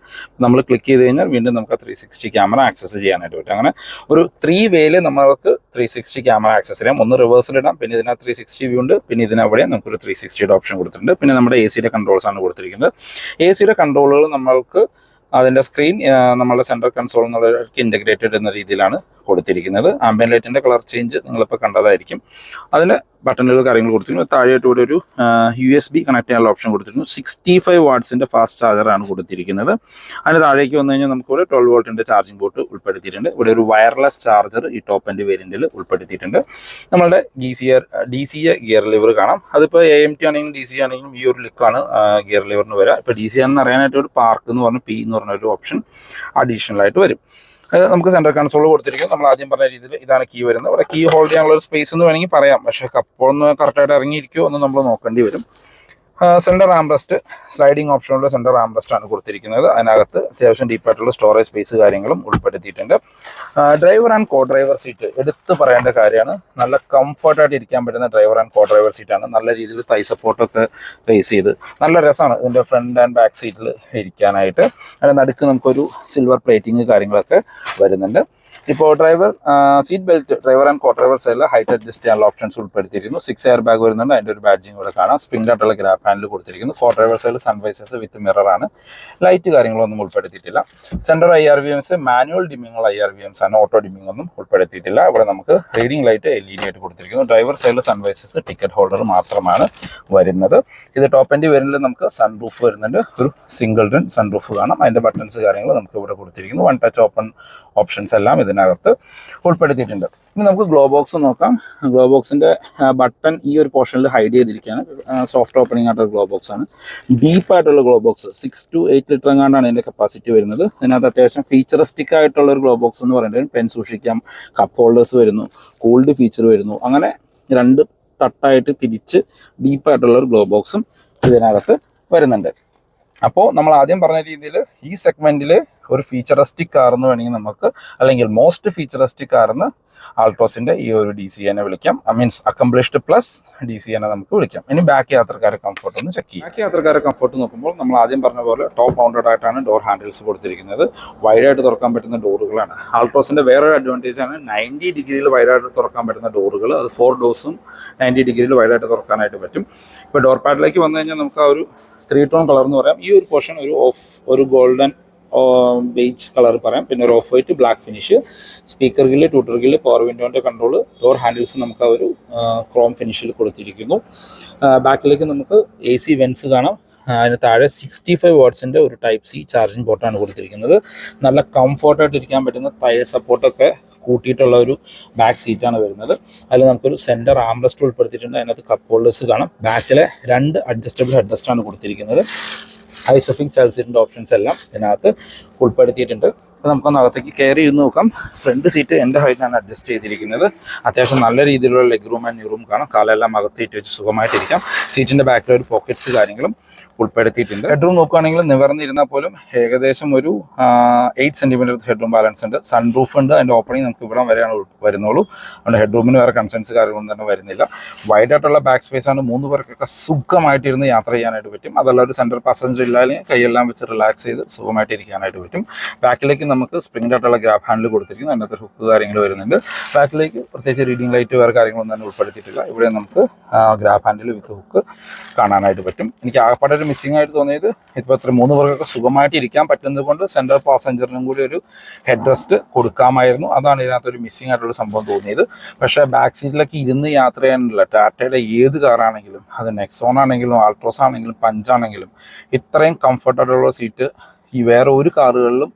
നമ്മൾ ക്ലിക്ക് ചെയ്ത് കഴിഞ്ഞാൽ വീണ്ടും നമുക്ക് 360 ക്യാമറ ആക്സസ് ചെയ്യാനായിട്ട് പറ്റും. അങ്ങനെ ഒരു 3 വേയിൽ നമുക്ക് 360 ക്യാമറ ആക്സസ് ചെയ്യാം. ഒന്ന് റിവേഴ്സിലിടാം, പിന്നെ ഇതിനകത്ത് 360 വ്യൂ ഉണ്ട്, പിന്നെ ഇതിനവിടെ നമുക്കൊരു 360യുടെ ഓപ്ഷൻ കൊടുത്തിട്ടുണ്ട്. പിന്നെ നമ്മുടെ AC കൺട്രോൾസ് ആണ് കൊടുത്തിരിക്കുന്നത്. AC കൺട്രോളുകൾ നമ്മൾക്ക് അതിൻ്റെ സ്ക്രീൻ നമ്മളുടെ സെൻട്രൽ കൺസോൾ എന്നുള്ളവർക്ക് ഇൻ്റഗ്രേറ്റഡ് എന്ന രീതിയിലാണ് കൊടുത്തിരിക്കുന്നത്. ആംബിയൻ ലൈറ്റിൻ്റെ കളർ ചേഞ്ച് നിങ്ങളിപ്പോൾ കണ്ടതായിരിക്കും. അതിന് ബട്ടണുകൾ കാര്യങ്ങൾ കൊടുത്തിരുന്നു. താഴെയായിട്ട് ഇവിടെ ഒരു USB കണക്ട് ചെയ്യാനുള്ള ഓപ്ഷൻ കൊടുത്തിരുന്നു. 65 വാട്ട്സിൻ്റെ ഫാസ്റ്റ് ചാർജറാണ് കൊടുത്തിരിക്കുന്നത്. അതിന് താഴേക്ക് വന്നു കഴിഞ്ഞാൽ നമുക്കിവിടെ 12 വോൾട്ടിൻ്റെ ചാർജിംഗ് പോർട്ട് ഉൾപ്പെടുത്തിയിട്ടുണ്ട്. ഇവിടെ ഒരു വയർലെസ് ചാർജർ ഈ ടോപ്പ് എൻഡ് വേരിയൻറ്റിൽ ഉൾപ്പെടുത്തിയിട്ടുണ്ട്. നമ്മളുടെ DCA ഗിയർ ലിവർ കാണാം. അതിപ്പോൾ AMT ആണെങ്കിലും DC ആണെങ്കിലും ഈ ഒരു ലുക്കാണ് ഗിയർ ലിവറിന് വരിക. ഇപ്പോൾ DC ആണെന്ന് അറിയാനായിട്ട് ഒരു പാർക്ക് എന്ന് പറഞ്ഞ P എന്ന് പറഞ്ഞ ഒരു ഓപ്ഷൻ അഡീഷണൽ ആയിട്ട് വരും. അത് നമുക്ക് സെൻട്രൽ കൺസോൾ കൊടുത്തിരിക്കും. നമ്മൾ ആദ്യം പറഞ്ഞ രീതിയിൽ ഇതാണ് കീ വരുന്നത്. അവിടെ കീ ഹോൾഡ് ചെയ്യാനുള്ള ഒരു സ്പേസ് എന്ന് വേണമെങ്കിൽ പറയാം, പക്ഷേ കപ്പൊന്ന് കറക്റ്റായിട്ട് ഇറങ്ങിയിരിക്കുമോ എന്ന് നമ്മൾ നോക്കേണ്ടി വരും. സെൻറ്റർ ആംബ്രസ്റ്റ്, സ്ലൈഡിംഗ് ഓപ്ഷനുള്ള സെൻറ്റർ ആംബ്രസ്റ്റ് ആണ് കൊടുത്തിരിക്കുന്നത്. അതിനകത്ത് അത്യാവശ്യം ഡീപ്പായിട്ടുള്ള സ്റ്റോറേജ് സ്പേസ് കാര്യങ്ങളും ഉൾപ്പെടുത്തിയിട്ടുണ്ട്. Driver and co driver seat എടുത്ത് പറയേണ്ട കാര്യമാണ്. നല്ല കംഫർട്ടായിട്ട് ഇരിക്കാൻ പറ്റുന്ന ഡ്രൈവർ ആൻഡ് കോ ഡ്രൈവർ സീറ്റാണ്. നല്ല രീതിയിൽ തൈ സപ്പോർട്ടൊക്കെ റേസ് ചെയ്ത് നല്ല രസമാണ് ഇതിൻ്റെ ഫ്രണ്ട് ആൻഡ് ബാക്ക് സീറ്റിൽ ഇരിക്കാനായിട്ട്. അതിന് നടുക്ക് നമുക്കൊരു സിൽവർ പ്ലേറ്റിങ് കാര്യങ്ങളൊക്കെ വരുന്നുണ്ട്. ഇപ്പോൾ driver seat belt driver and co driver സൈഡിൽ ഹൈറ്റ് അഡ്ജസ്റ്റ് ചെയ്യാനുള്ള ഓപ്ഷൻസ് ഉൾപ്പെടുത്തിയിരിക്കുന്നു. 6 എയർ ബാഗ് വരുന്നുണ്ട്. അതിൻ്റെ ഒരു ബാഡ്ജിങ് കൂടെ കാണാം. സ്പ്രിംഗ് ആയിട്ടുള്ള ഗ്രാബ് ഹാൻഡിൽ കൊടുത്തിരിക്കുന്നു. കോ ഡ്രൈവർ സൈഡിൽ സൺവൈസേഴ്സ് വിത്ത് മിറർ ആണ്. ലൈറ്റ് കാര്യങ്ങളൊന്നും ഉൾപ്പെടുത്തിയിട്ടില്ല. സെൻറ്റർ IRVMs മാനുവൽ ഡിമ്മിങ്ങുള്ള IRVMs ആണ്. ഓട്ടോ ഡിമ്മിംഗ് ഒന്നും ഉൾപ്പെടുത്തിയിട്ടില്ല. ഇവിടെ നമുക്ക് റീഡിംഗ് ലൈറ്റ് LED ആയിട്ട് കൊടുത്തിരിക്കുന്നു. ഡ്രൈവർ സൈഡിൽ സൺവൈസേഴ്സ് ടിക്കറ്റ് ഹോൾഡർ മാത്രമാണ് വരുന്നത്. ഇത് ടോപ്പ് എൻഡ് വരുന്നതിൽ നമുക്ക് സൺറൂഫ് വരുന്നുണ്ട്. ഒരു സിംഗിൾ റൺ സൺറൂഫ് കാണാം. അതിൻ്റെ ബട്ടൺസ് കാര്യങ്ങൾ നമുക്ക് ഇവിടെ കൊടുത്തിരിക്കുന്നു. വൺ ടച്ച് ഓപ്പൺ ഓപ്ഷൻസ് എല്ലാം ഇതിനകത്ത് ഉൾപ്പെടുത്തിയിട്ടുണ്ട്. ഇനി നമുക്ക് ഗ്ലോ ബോക്സ് നോക്കാം. ഗ്ലോ ബോക്സിൻ്റെ ബട്ടൺ ഈ ഒരു പോർഷനിൽ ഹൈഡ് ചെയ്തിരിക്കുകയാണ്. സോഫ്റ്റ് ഓപ്പണിംഗ് ആയിട്ടുള്ള ഗ്ലോ ബോക്സ് ആണ്. ഡീപ്പായിട്ടുള്ള ഗ്ലോ ബോക്സ് 6 to 8 ലിറ്റർ എങ്ങാണ്ടാണ് ഇതിൻ്റെ കപ്പാസിറ്റി വരുന്നത്. ഇതിനകത്ത് അത്യാവശ്യം ഫീച്ചറിസ്റ്റിക് ആയിട്ടുള്ള ഒരു ഗ്ലോ ബോക്സ് എന്ന് പറയുന്നത് പെൻ സൂക്ഷിക്കാം, കപ്പ് ഹോൾഡേഴ്സ് വരുന്നു, കൂൾഡ് ഫീച്ചർ വരുന്നു. അങ്ങനെ 2 തട്ടായിട്ട് തിരിച്ച് ഡീപ്പായിട്ടുള്ള ഒരു ഗ്ലോ ബോക്സും ഇതിനകത്ത് വരുന്നുണ്ട്. അപ്പോൾ നമ്മൾ ആദ്യം പറഞ്ഞ രീതിയിൽ ഈ സെഗ്മെന്റിൽ ഒരു ഫീച്ചറിസ്റ്റിക് കാർ എന്ന് വേണമെങ്കിൽ നമുക്ക്, അല്ലെങ്കിൽ മോസ്റ്റ് ഫീച്ചറിസ്റ്റിക് കാർ എന്ന് ആൾട്രോസിന്റെ ഈ ഒരു DCA വിളിക്കാം. മീൻസ് അക്കംപ്ലിഷ്ഡ് പ്ലസ് DCA നമുക്ക് വിളിക്കാം. ഇനി ബാക്ക് യാത്രക്കാരെ കംഫർട്ട് ഒന്ന് ചെക്ക് ചെയ്യാം. ബാക്ക് യാത്രക്കാരെ കംഫർട്ട് നോക്കുമ്പോൾ നമ്മൾ ആദ്യം പറഞ്ഞ പോലെ ടോപ്പ് മൗണ്ടഡ് ആയിട്ടാണ് ഡോർ ഹാൻഡിൽസ് കൊടുത്തിരിക്കുന്നത്. വൈഡായിട്ട് തുറക്കാൻ പറ്റുന്ന ഡോറുകളാണ്. ആൾട്രോസിന്റെ വേറൊരു അഡ്വാൻറ്റേജ് ആണ് 90 ഡിഗ്രിയിൽ വൈഡായിട്ട് തുറക്കാൻ പറ്റുന്ന ഡോറുകൾ. അത് 4 ഡോഴ്സും 90 ഡിഗ്രിയിൽ വൈഡായിട്ട് തുറക്കാനായിട്ട് പറ്റും. ഇപ്പോൾ ഡോർ പാഡിലേക്ക് വന്നു കഴിഞ്ഞാൽ നമുക്ക് ആ ഒരു 3 ടോൺ കളർ എന്ന് പറയാം. ഈ ഒരു പോർഷൻ ഒരു ഗോൾഡൻ ബേജ് കളർ പറയാം. പിന്നെ ഒരു off white black finish. Speaker grill, tweeter grill, power വിൻഡോൻ്റെ കൺട്രോൾ, ഡോർ ഹാൻഡിൽസ് നമുക്ക് ആ ഒരു ക്രോം ഫിനിഷിൽ കൊടുത്തിരിക്കുന്നു. ബാക്കിലേക്ക് നമുക്ക് AC വെൻസ് കാണാം. അതിന് താഴെ 65 വാട്ട്സിൻ്റെ ഒരു ടൈപ്പ് C ചാർജിങ് പോർട്ടാണ് കൊടുത്തിരിക്കുന്നത്. നല്ല കംഫോർട്ടായിട്ട് ഇരിക്കാൻ പറ്റുന്ന ടയർ സപ്പോർട്ടൊക്കെ കൂട്ടിയിട്ടുള്ള ഒരു ബാക്ക് സീറ്റാണ് വരുന്നത്. അതിൽ നമുക്കൊരു സെൻറ്റർ ആംറസ്റ്റ് ഉൾപ്പെടുത്തിയിട്ടുണ്ട്. അതിനകത്ത് കപ്പ് ഹോൾഡേഴ്സ് കാണാം. ബാക്കിലെ 2 അഡ്ജസ്റ്റബിൾ ഹെഡ്റെസ്റ്റാണ് കൊടുത്തിരിക്കുന്നത്. ഐസോഫിക് ചൈൽഡ് സീറ്റിൻ്റെ ഓപ്ഷൻസ് എല്ലാം ഇതിനകത്ത് ഉൾപ്പെടുത്തിയിട്ടുണ്ട്. അപ്പോൾ നമുക്കൊന്ന് അകത്തേക്ക് കയറി ഇരുന്ന് നോക്കാം. ഫ്രണ്ട് സീറ്റ് എൻ്റെ ഹൈറ്റിനാണ് അഡ്ജസ്റ്റ് ചെയ്തിരിക്കുന്നത്. അത്യാവശ്യം നല്ല രീതിയിലുള്ള leg room and new room കാണാം. കാലെല്ലാം അകത്തേറ്റ് വെച്ച് സുഖമായിട്ടിരിക്കാം. സീറ്റിൻ്റെ ബാക്കിൽ ഒരു പോക്കറ്റ്സ് കാര്യങ്ങളും ഉൾപ്പെടുത്തിയിട്ടുണ്ട്. ഹെഡ്റൂം നോക്കുകയാണെങ്കിൽ നിവർന്നിരുന്നാൽ പോലും ഏകദേശം ഒരു 8 സെൻറ്റിമീറ്റർ ഹെഡ്റൂം ബാലൻസ് ഉണ്ട്. സൺറൂഫ് ഉണ്ട്. അതിൻ്റെ ഓപ്പണിംഗ് നമുക്ക് ഇവിടെ വരെയാണ് വരുന്നുള്ളൂ. അതുകൊണ്ട് ഹെഡ്റൂമിന് വേറെ കൺസേൺസ് കാര്യങ്ങളൊന്നും തന്നെ വരുന്നില്ല. വൈഡായിട്ടുള്ള ബാക്ക് സ്പേസ് ആണ്. 3 പേർക്കൊക്കെ സുഖമായിട്ടിരുന്ന് യാത്ര ചെയ്യാനായിട്ട് പറ്റും. അതല്ല ഒരു സെൻട്രൽ പാസഞ്ചർ ഇല്ലാതെ കൈയെല്ലാം വെച്ച് റിലാക്സ് ചെയ്ത് സുഖമായിട്ട് ഇരിക്കാനായിട്ട് പറ്റും. ബാക്കിലേക്ക് നമുക്ക് സ്പ്രിംഗ് ആയിട്ടുള്ള ഗ്രാബ് ഹാൻഡിൽ കൊടുത്തിരിക്കുന്നു. അതിനകത്ത് ഹുക്ക് കാര്യങ്ങൾ വരുന്നുണ്ട്. ബാക്കിലേക്ക് പ്രത്യേകിച്ച് റീഡിംഗ് ലൈറ്റ് വേറെ കാര്യങ്ങളൊന്നും തന്നെ ഉൾപ്പെടുത്തിയിട്ടില്ല. ഇവിടെ നമുക്ക് ഗ്രാബ് ഹാൻഡിൽ വിത്ത് ഹുക്ക് കാണാനായിട്ട് പറ്റും. എനിക്ക് ആകപ്പാടെ ഒരു മിസ്സിംഗ് ആയിട്ട് തോന്നിയത് ഇപ്പോൾ 3 പേർക്കൊക്കെ സുഖമായിട്ട് ഇരിക്കാൻ പറ്റുന്നത് കൊണ്ട് സെൻട്രൽ പാസഞ്ചറിനും കൂടി ഒരു ഹെഡ് റെസ്റ്റ് കൊടുക്കാമായിരുന്നു. അതാണ് ഇതിനകത്തൊരു മിസ്സിംഗ് ആയിട്ടുള്ള സംഭവം തോന്നിയത്. പക്ഷേ ബാക്ക് സീറ്റിലൊക്കെ ഇരുന്ന് യാത്ര ചെയ്യാനുള്ള ടാറ്റയുടെ ഏത് കാറാണെങ്കിലും, അത് നെക്സോൺ ആണെങ്കിലും ആൾട്രോസ് ആണെങ്കിലും പഞ്ച് ആണെങ്കിലും, ഇത്രയും കംഫർട്ടായിട്ടുള്ള സീറ്റ് ഈ വേറെ ഒരു കാറുകളിലും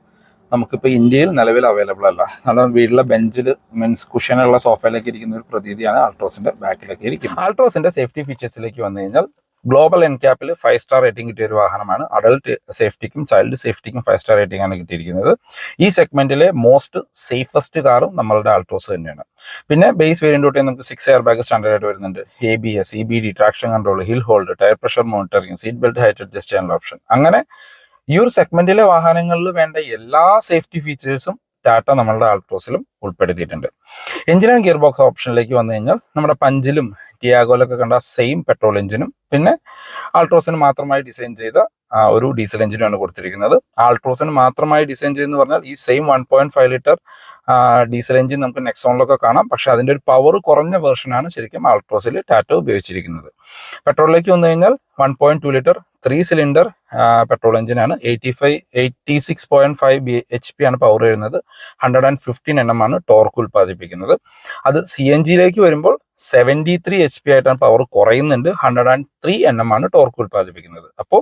നമുക്കിപ്പോൾ ഇന്ത്യയിൽ നിലവിൽ അവൈലബിൾ അല്ല. നല്ല വീട്ടിലെ ബെഞ്ചിൽ മീൻസ് കുഷ്യനുള്ള സോഫയിലേക്ക് ഇരിക്കുന്ന ഒരു പ്രതീതിയാണ് ആൾട്രോസിന്റെ ബാക്കിലേക്ക് ഇരിക്കും. ആൾട്രോസിന്റെ സേഫ്റ്റി ഫീച്ചേഴ്സിലേക്ക് വന്നു കഴിഞ്ഞാൽ ഗ്ലോബൽ എൻക്യാപ്പിൽ 5 സ്റ്റാർ റേറ്റിംഗ് കിട്ടിയ ഒരു വാഹനമാണ്. അഡൾട്ട് സേഫ്റ്റിക്കും ചൈൽഡ് സേഫ്റ്റിക്കും 5 സ്റ്റാർ റേറ്റിംഗ് ആണ് കിട്ടിയിരിക്കുന്നത്. ഈ സെഗ്മെന്റിലെ മോസ്റ്റ് സേഫസ്റ്റ് കാറും നമ്മളുടെ ആൾട്രോസ് തന്നെയാണ്. പിന്നെ ബേസ് വേരിയന്റ് തൊട്ടേ നമുക്ക് 6 എയർ ബാഗ് സ്റ്റാൻഡേർഡ് ആയിട്ട് വരുന്നുണ്ട്. ABS, EBD, traction control, hill hold, tyre pressure monitoring, seat belt height adjust ചെയ്യാനുള്ള ഓപ്ഷൻ. അങ്ങനെ ഈ ഒരു സെഗ്മെന്റിലെ വാഹനങ്ങളിൽ വേണ്ട എല്ലാ സേഫ്റ്റി ഫീച്ചേഴ്സും ടാറ്റ നമ്മളുടെ ആൾട്രോസിലും ഉൾപ്പെടുത്തിയിട്ടുണ്ട്. എഞ്ചിൻ ആൻഡ് ഗിയർ ബോക്സ് ഓപ്ഷനിലേക്ക് വന്നു കഴിഞ്ഞാൽ നമ്മുടെ പഞ്ചിലും ടിയാഗോയിലൊക്കെ കണ്ട സെയിം പെട്രോൾ എഞ്ചിനും പിന്നെ ആൾട്രോസിന് മാത്രമായി ഡിസൈൻ ചെയ്ത ഒരു ഡീസൽ എഞ്ചിനുമാണ് കൊടുത്തിരിക്കുന്നത്. ആൾട്രോസിന് മാത്രമായി ഡിസൈൻ ചെയ്തെന്ന് പറഞ്ഞാൽ ഈ സെയിം 1.5 ലിറ്റർ ഡീസൽ എഞ്ചിൻ നമുക്ക് നെക്സോണിലൊക്കെ കാണാം. പക്ഷെ അതിൻ്റെ ഒരു പവർ കുറഞ്ഞ വേർഷനാണ് ശരിക്കും ആൾട്രോസിൽ ടാറ്റ ഉപയോഗിച്ചിരിക്കുന്നത്. പെട്രോളിലേക്ക് വന്നു കഴിഞ്ഞാൽ 1.2 ലിറ്റർ 3 സിലിണ്ടർ പെട്രോൾ എഞ്ചിനാണ്. 86.5 HP ആണ് പവർ വരുന്നത്. 115 Nm ആണ് ടോർക്ക് ഉൽപ്പാദിപ്പിക്കുന്നത്. അത് CNGയിലേക്ക് വരുമ്പോൾ 73 HP ആയിട്ടാണ് പവർ കുറയുന്നുണ്ട്. 103 Nm ആണ് ടോർക്ക് ഉൽപ്പാദിപ്പിക്കുന്നത്. അപ്പോൾ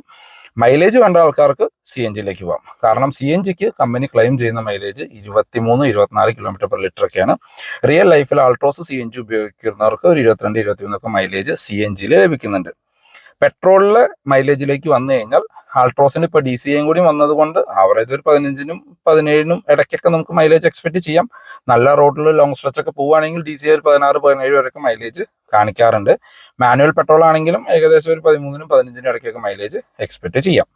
മൈലേജ് വേണ്ട ആൾക്കാർക്ക് CNGയിലേക്ക് പോകാം. കാരണം CNGക്ക് കമ്പനി ക്ലെയിം ചെയ്യുന്ന മൈലേജ് 23-24 km/ലിറ്റർ ഒക്കെയാണ്. റിയൽ ലൈഫിൽ ആൾട്രോസ് CNG ഉപയോഗിക്കുന്നവർക്ക് ഒരു 22-23 മൈലേജ് CNGയിൽ ലഭിക്കുന്നുണ്ട്. പെട്രോളിലെ മൈലേജിലേക്ക് വന്നു കഴിഞ്ഞാൽ ആൾട്രോസിന് ഇപ്പോൾ DCAയും കൂടി വന്നതുകൊണ്ട് ആവറേജ് ഒരു 15-നും 17-നും ഇടയ്ക്കൊക്കെ നമുക്ക് മൈലേജ് എക്സ്പെക്ട് ചെയ്യാം. നല്ല റോഡിൽ ലോങ് സ്ട്രെച്ച് ഒക്കെ പോവുകയാണെങ്കിൽ DCA ഒരു 16-17 വരെയൊക്കെ മൈലേജ് കാണിക്കാറുണ്ട്. മാനുവൽ പെട്രോൾ ആണെങ്കിലും ഏകദേശം ഒരു 13-നും 15-നും ഇടയ്ക്കൊക്കെ മൈലേജ് എക്സ്പെക്ട് ചെയ്യാം.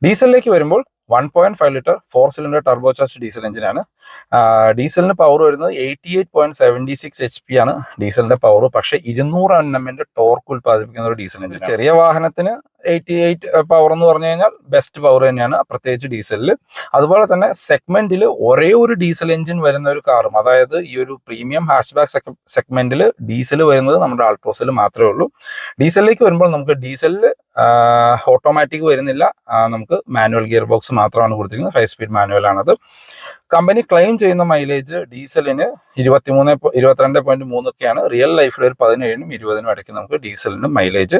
ഡീസലിലേക്ക് വരുമ്പോൾ 1.5 litre 4 cylinder turbo charge diesel എഞ്ചിനാണ്. ഡീസലിന് പവർ വരുന്നത് 88.76 HP ആണ് ഡീസലിന്റെ പവർ. പക്ഷേ 200 Nm ടോർക്ക് ഉൽപ്പാദിപ്പിക്കുന്ന ഒരു ഡീസൽ എഞ്ചിൻ. ചെറിയ വാഹനത്തിന് പവർ എന്ന് പറഞ്ഞു കഴിഞ്ഞാൽ ബെസ്റ്റ് പവർ തന്നെയാണ്, പ്രത്യേകിച്ച് ഡീസലിൽ. അതുപോലെ തന്നെ സെഗ്മെന്റിൽ ഒരേ ഒരു ഡീസൽ എഞ്ചിൻ വരുന്ന ഒരു കാറും, അതായത് ഈ ഒരു പ്രീമിയം ഹാച്ച് ബാക്ക് സെഗ്മെന്റിൽ ഡീസൽ വരുന്നത് നമ്മുടെ ആൾട്രോസിൽ മാത്രമേ ഉള്ളൂ. ഡീസലിലേക്ക് വരുമ്പോൾ നമുക്ക് ഡീസലിൽ ഓട്ടോമാറ്റിക് വരുന്നില്ല, നമുക്ക് മാനുവൽ ഗിയർ ബോക്സ് മാത്രമാണ് കൊടുത്തിരിക്കുന്നത്. 5 സ്പീഡ് മാനുവൽ ആണത്. കമ്പനി ക്ലെയിം ചെയ്യുന്ന മൈലേജ് ഡീസലിന് 22.3 ഒക്കെയാണ്. റിയൽ ലൈഫിൽ ഒരു 17-നും 20-നും ഇടയ്ക്ക് നമുക്ക് ഡീസലിന് മൈലേജ്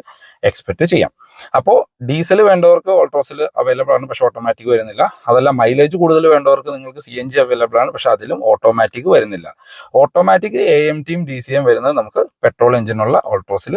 എക്സ്പെക്ട് ചെയ്യാം. അപ്പോൾ ഡീസൽ വേണ്ടവർക്ക് ഓൾട്രോസിൽ അവൈലബിൾ ആണ്, പക്ഷെ ഓട്ടോമാറ്റിക് വരുന്നില്ല. അതല്ല മൈലേജ് കൂടുതൽ വേണ്ടവർക്ക് നിങ്ങൾക്ക് CNG അവൈലബിൾ ആണ്, പക്ഷെ അതിലും ഓട്ടോമാറ്റിക് വരുന്നില്ല. ഓട്ടോമാറ്റിക് AMTയും DCയും വരുന്നത് നമുക്ക് പെട്രോൾ എഞ്ചിനുള്ള ഓൾട്രോസിൽ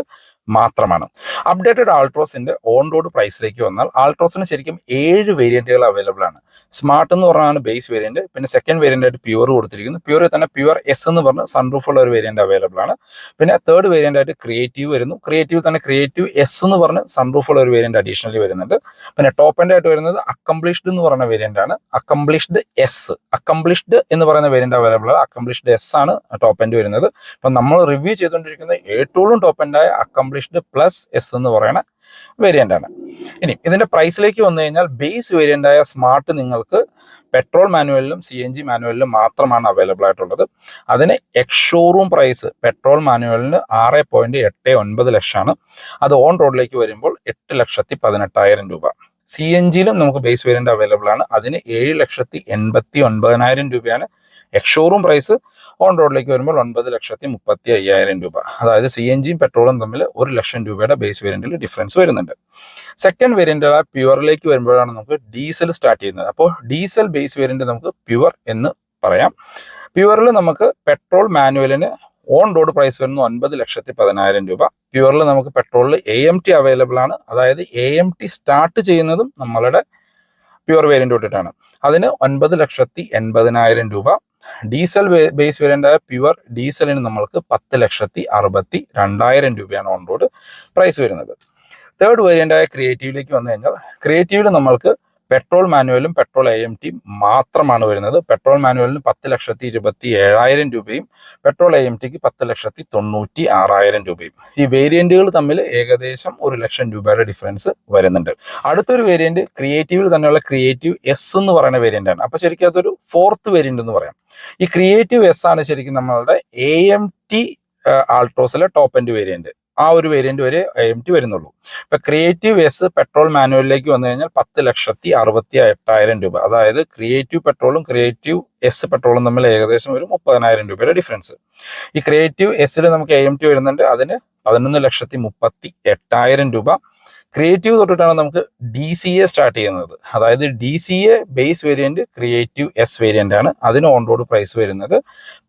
മാത്രമാണ്. അപ്ഡേറ്റഡ് ആൾട്രോസിന്റെ ഓൺ റോഡ് പ്രൈസിലേക്ക് വന്നാൽ ആൾട്രോസിന് ശരിക്കും 7 വേരിയന്റുകൾ അവൈലബിൾ ആണ്. സ്മാർട്ട് എന്ന് പറഞ്ഞാണ് ബേസ് വേരിയന്റ്. പിന്നെ സെക്കൻഡ് വേരിയന്റ് ആയിട്ട് പ്യുവർ കൊടുത്തിരിക്കുന്നു. പ്യുവറിൽ തന്നെ പ്യുവർ S എന്ന് പറഞ്ഞ് സൺറൂഫ് ഉള്ള ഒരു വേരിയന്റ് അവൈലബിൾ ആണ്. പിന്നെ തേർഡ് വേരിയന്റ് ആയിട്ട് ക്രിയേറ്റീവ് വരുന്നു. ക്രിയേറ്റീവ് തന്നെ ക്രിയേറ്റീവ് S എന്ന് പറഞ്ഞ് സൺറൂഫ് ഉള്ള ഒരു വേരിയന്റ് അഡീഷണലി വരുന്നുണ്ട്. പിന്നെ ടോപ്പ് എൻഡ് ആയിട്ട് വരുന്നത് അക്കംപ്ലിഷ്ഡ് എന്ന് പറയുന്ന വേരിയന്റ് ആണ്. അക്കംപ്ലിഷ്ഡ് S, അക്കംപ്ലിഷ്ഡ് എന്ന് പറയുന്ന വേരിയന്റ് അവൈലബിൾ ആണ്. അക്കംപ്ലിഷ്ഡ് S ആണ് ടോപ്പ് എൻഡ് വരുന്നത്. അപ്പം നമ്മൾ റിവ്യൂ ചെയ്തുകൊണ്ടിരിക്കുന്ന ഏറ്റവും ടോപ്പ് എൻഡായ അക്കംപ്ലിഷ്ഡ് പ്ലസ് S എന്ന് പറയുന്ന വേരിയന്റ് ആണ്. ഇനി ഇതിന്റെ പ്രൈസിലേക്ക് വന്നു കഴിഞ്ഞാൽ ബേസ് വേരിയന്റ് ആയ സ്മാർട്ട് നിങ്ങൾക്ക് പെട്രോൾ മാനുവലിലും CNG മാനുവലിലും മാത്രമാണ് അവൈലബിൾ ആയിട്ടുള്ളത്. അതിന് എക്സ് ഷോറൂം പ്രൈസ് പെട്രോൾ മാനുവലിന് 6.89 ലക്ഷമാണ്. അത് ഓൺ റോഡിലേക്ക് വരുമ്പോൾ 8,18,000 രൂപ. CNGയിലും നമുക്ക് ബേസ് വേരിയന്റ് അവൈലബിൾ ആണ്. അതിന് 7,89,000 രൂപയാണ് എക്സ് ഷോറൂം പ്രൈസ്. ഓൺ റോഡിലേക്ക് വരുമ്പോൾ 9,35,000 രൂപ. അതായത് CNGയും പെട്രോളും തമ്മിൽ 1 ലക്ഷം രൂപയുടെ ബേസ് വേരിയന്റിൽ ഡിഫറൻസ് വരുന്നുണ്ട്. സെക്കൻഡ് വേരിയന്റ് പ്യുവറിലേക്ക് വരുമ്പോഴാണ് നമുക്ക് ഡീസൽ സ്റ്റാർട്ട് ചെയ്യുന്നത്. അപ്പോൾ ഡീസൽ ബേസ് വേരിയന്റ് നമുക്ക് പ്യുവർ എന്ന് പറയാം. പ്യുവറിൽ നമുക്ക് പെട്രോൾ മാനുവലിന് ഓൺ റോഡ് പ്രൈസ് വരുന്നത് 9,10,000 രൂപ. പ്യുവറിൽ നമുക്ക് പെട്രോളിൽ AMT അവൈലബിൾ ആണ്. അതായത് AMT സ്റ്റാർട്ട് ചെയ്യുന്നതും നമ്മളുടെ പ്യുവർ വേരിയന്റ് തൊട്ടിട്ടാണ്. അതിന് 9,80,000 രൂപ. ഡീസൽ ബേസ് വേരിയന്റ് ആയ പ്യുവർ ഡീസലിന് നമ്മൾക്ക് 10,62,200 രൂപയാണ് ഓൺ റോഡ് പ്രൈസ് വരുന്നത്. തേർഡ് വേരിയന്റ് ആയ ക്രിയേറ്റീവിലേക്ക് വന്നു കഴിഞ്ഞാൽ ക്രിയേറ്റീവിൽ നമ്മൾക്ക് പെട്രോൾ മാനുവലും പെട്രോൾ AMT മാത്രമാണ് വരുന്നത്. പെട്രോൾ മാനുവലിന് 10,27,000 രൂപയും പെട്രോൾ AMTക്ക് 10,96,000 രൂപയും. ഈ വേരിയന്റുകൾ തമ്മിൽ ഏകദേശം 1 ലക്ഷം രൂപയുടെ ഡിഫറൻസ് വരുന്നുണ്ട്. അടുത്തൊരു വേരിയന്റ് ക്രിയേറ്റീവിൽ തന്നെയുള്ള ക്രിയേറ്റീവ് S എന്ന് പറയുന്ന വേരിയന്റ് ആണ്. അപ്പൊ ശരിക്കും അതൊരു ഫോർത്ത് വേരിയന്റ് എന്ന് പറയാം. ഈ ക്രിയേറ്റീവ് S ആണ് ശരിക്കും നമ്മളുടെ AMT ആൾട്രോസിലെ ടോപ്പ് എൻഡ് വേരിയന്റ്. ആ ഒരു വേരിയന്റ് വരെ AMT വരുന്നുള്ളൂ. ഇപ്പൊ ക്രിയേറ്റീവ് S പെട്രോൾ മാനുവലിലേക്ക് വന്നു കഴിഞ്ഞാൽ 10,68,000 രൂപ. അതായത് ക്രിയേറ്റീവ് പെട്രോളും ക്രിയേറ്റീവ് S പെട്രോളും തമ്മിൽ ഏകദേശം ഒരു 30,000 രൂപയുടെ ഡിഫറൻസ്. ഈ ക്രിയേറ്റീവ് Sൽ നമുക്ക് AMT വരുന്നുണ്ട്. അതിന് 11,38,000 രൂപ. ക്രിയേറ്റീവ് തൊട്ടിട്ടാണ് നമുക്ക് DCA സ്റ്റാർട്ട് ചെയ്യുന്നത്. അതായത് DCA base variant creative S variant ആണ്. അതിന് ഓൺ റോഡ് പ്രൈസ് വരുന്നത്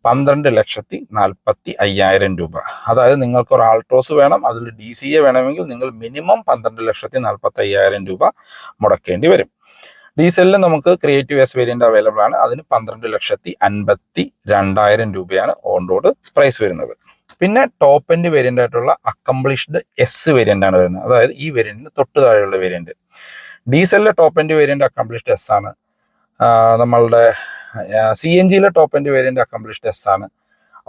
12,40,500 രൂപ. അതായത് നിങ്ങൾക്ക് ഒരു ആൾട്രോസ് വേണം, അതിൽ DCA വേണമെങ്കിൽ നിങ്ങൾ മിനിമം 12,40,500 രൂപ മുടക്കേണ്ടി വരും. ഡീസലിൽ നമുക്ക് ക്രിയേറ്റീവ് S വേരിയന്റ് അവൈലബിൾ ആണ്. അതിന് 12,52,000 രൂപയാണ് ഓൺ റോഡ് പ്രൈസ് വരുന്നത്. പിന്നെ ടോപ്പ് എൻഡ് വേരിയന്റ് ആയിട്ടുള്ള അക്കംപ്ലിഷ്ഡ് S വേരിയന്റ് ആണ് വരുന്നത്. അതായത് ഈ വേരിയന്റിന് തൊട്ട് താഴെയുള്ള വേരിയന്റ്. ഡീസലിലെ top end variant accomplished S ആണ്. നമ്മളുടെ CNGയിലെ top end variant accomplished S ആണ്.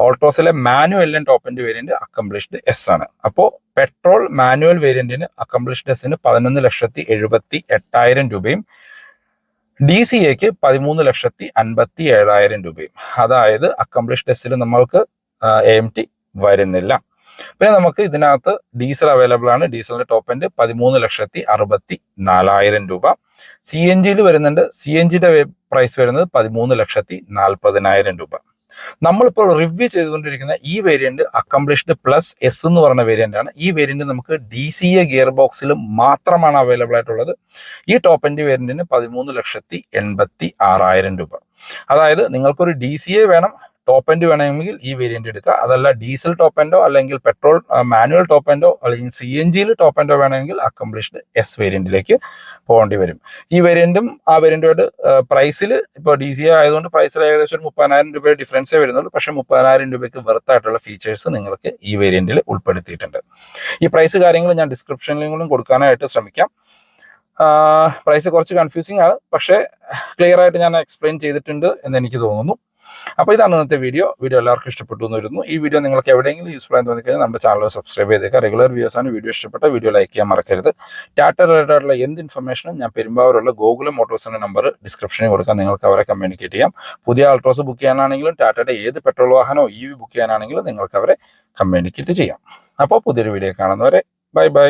ഓൾട്രോസിലെ മാനുവലിലെ top end variant accomplished S ആണ്. അപ്പോൾ പെട്രോൾ മാനുവൽ വേരിയന്റിന് അക്കംപ്ലിഷ്ഡ് Sന് 11,78,000 രൂപയും DCAക്ക് 13,57,000 രൂപയും. അതായത് അക്കംപ്ലിഷ്ഡ് Sൽ നമ്മൾക്ക് AMT വരുന്നില്ല. പിന്നെ നമുക്ക് ഇതിനകത്ത് ഡീസൽ അവൈലബിൾ ആണ്. ഡീസലിന്റെ ടോപ്പ് എൻഡ് 13,64,000 രൂപ. CNGയിൽ വരുന്നുണ്ട്. CNGയുടെ പ്രൈസ് വരുന്നത് 13,40,000 രൂപ. നമ്മളിപ്പോൾ റിവ്യൂ ചെയ്തുകൊണ്ടിരിക്കുന്ന ഈ വേരിയന്റ് അക്കംപ്ലിഷ്ഡ് പ്ലസ് S എന്ന് പറയുന്ന വേരിയന്റ് ആണ്. ഈ വേരിയന്റ് നമുക്ക് DCA ഗിയർ ബോക്സിൽ മാത്രമാണ് അവൈലബിൾ ആയിട്ടുള്ളത്. ഈ ടോപ്പ് എൻഡ് വേരിയന്റിന് 13,86,000 രൂപ. അതായത് നിങ്ങൾക്കൊരു DCA വേണം, ടോപ്പ് എൻഡ് വേണമെങ്കിൽ ഈ വേരിയന്റ് എടുക്കുക. അതല്ല ഡീസൽ ടോപ്പ് എൻഡോ അല്ലെങ്കിൽ പെട്രോൾ മാനുവൽ ടോപ്പ് എൻഡോ അല്ലെങ്കിൽ CNGയിൽ ടോപ്പ് എൻഡോ വേണമെങ്കിൽ അക്കംപ്ലിഷ്ഡ് S വേരിയന്റിലേക്ക് പോകേണ്ടി വരും. ഈ വേരിയന്റും ആ വേരിയന്റുമായിട്ട് പ്രൈസിൽ ഇപ്പോൾ DCA ആയതുകൊണ്ട് പ്രൈസിൽ ഏകദേശം ഒരു 30,000 രൂപയുടെ ഡിഫറൻസേ വരുന്നുള്ളൂ. പക്ഷേ 30,000 രൂപയ്ക്ക് വെർത്തായിട്ടുള്ള ഫീച്ചേഴ്സ് നിങ്ങൾക്ക് ഈ വേരിയന്റിൽ ഉൾപ്പെടുത്തിയിട്ടുണ്ട്. ഈ പ്രൈസ് കാര്യങ്ങൾ ഞാൻ ഡിസ്ക്രിപ്ഷനിലും കൊടുക്കാനായിട്ട് ശ്രമിക്കാം. പ്രൈസ് കുറച്ച് കൺഫ്യൂസിങ് ആണ്, പക്ഷേ ക്ലിയർ ആയിട്ട് ഞാൻ എക്സ്പ്ലെയിൻ ചെയ്തിട്ടുണ്ട് എന്ന് എനിക്ക് തോന്നുന്നു. അപ്പോൾ ഇതാണ് ഇന്നത്തെ വീഡിയോ എല്ലാവർക്കും ഇഷ്ടപ്പെട്ടു എന്ന് വരുന്നു. ഈ വീഡിയോ നിങ്ങൾക്ക് എവിടെയെങ്കിലും യൂസ്ഫുൾ ആയി തോന്നിക്കഴിഞ്ഞാൽ നമ്മുടെ ചാനൽ സബ്സ്ക്രൈബ് ചെയ്തേക്കുക. റെഗുലർ വ്യൂസ് ആണ്. വീഡിയോ ഇഷ്ടപ്പെട്ട വീഡിയോ ലൈക്ക് ചെയ്യാൻ മറക്കരുത്. ടാറ്റ റിലേറ്റഡ് ആയിട്ടുള്ള എന്ത് ഇൻഫർമേഷനും ഞാൻ പെരുമ്പാവൂരുള്ള ഗോകുലം മോട്ടോഴ്സിന്റെ നമ്പർ ഡിസ്ക്രിപ്ഷനിൽ കൊടുക്കാം. നിങ്ങൾക്ക് അവരെ കമ്മ്യൂണിക്കേറ്റ് ചെയ്യാം. പുതിയ ആൾട്രോസ് ബുക്ക് ചെയ്യാനാണെങ്കിലും ടാറ്റയുടെ ഏത് പെട്രോൾ വാഹനമോ EV ബുക്ക് ചെയ്യാനാണെങ്കിലും നിങ്ങൾക്ക് അവരെ കമ്മ്യൂണിക്കേറ്റ് ചെയ്യാം. അപ്പോൾ പുതിയൊരു വീഡിയോ കാണുന്നവരെ ബൈ ബൈ.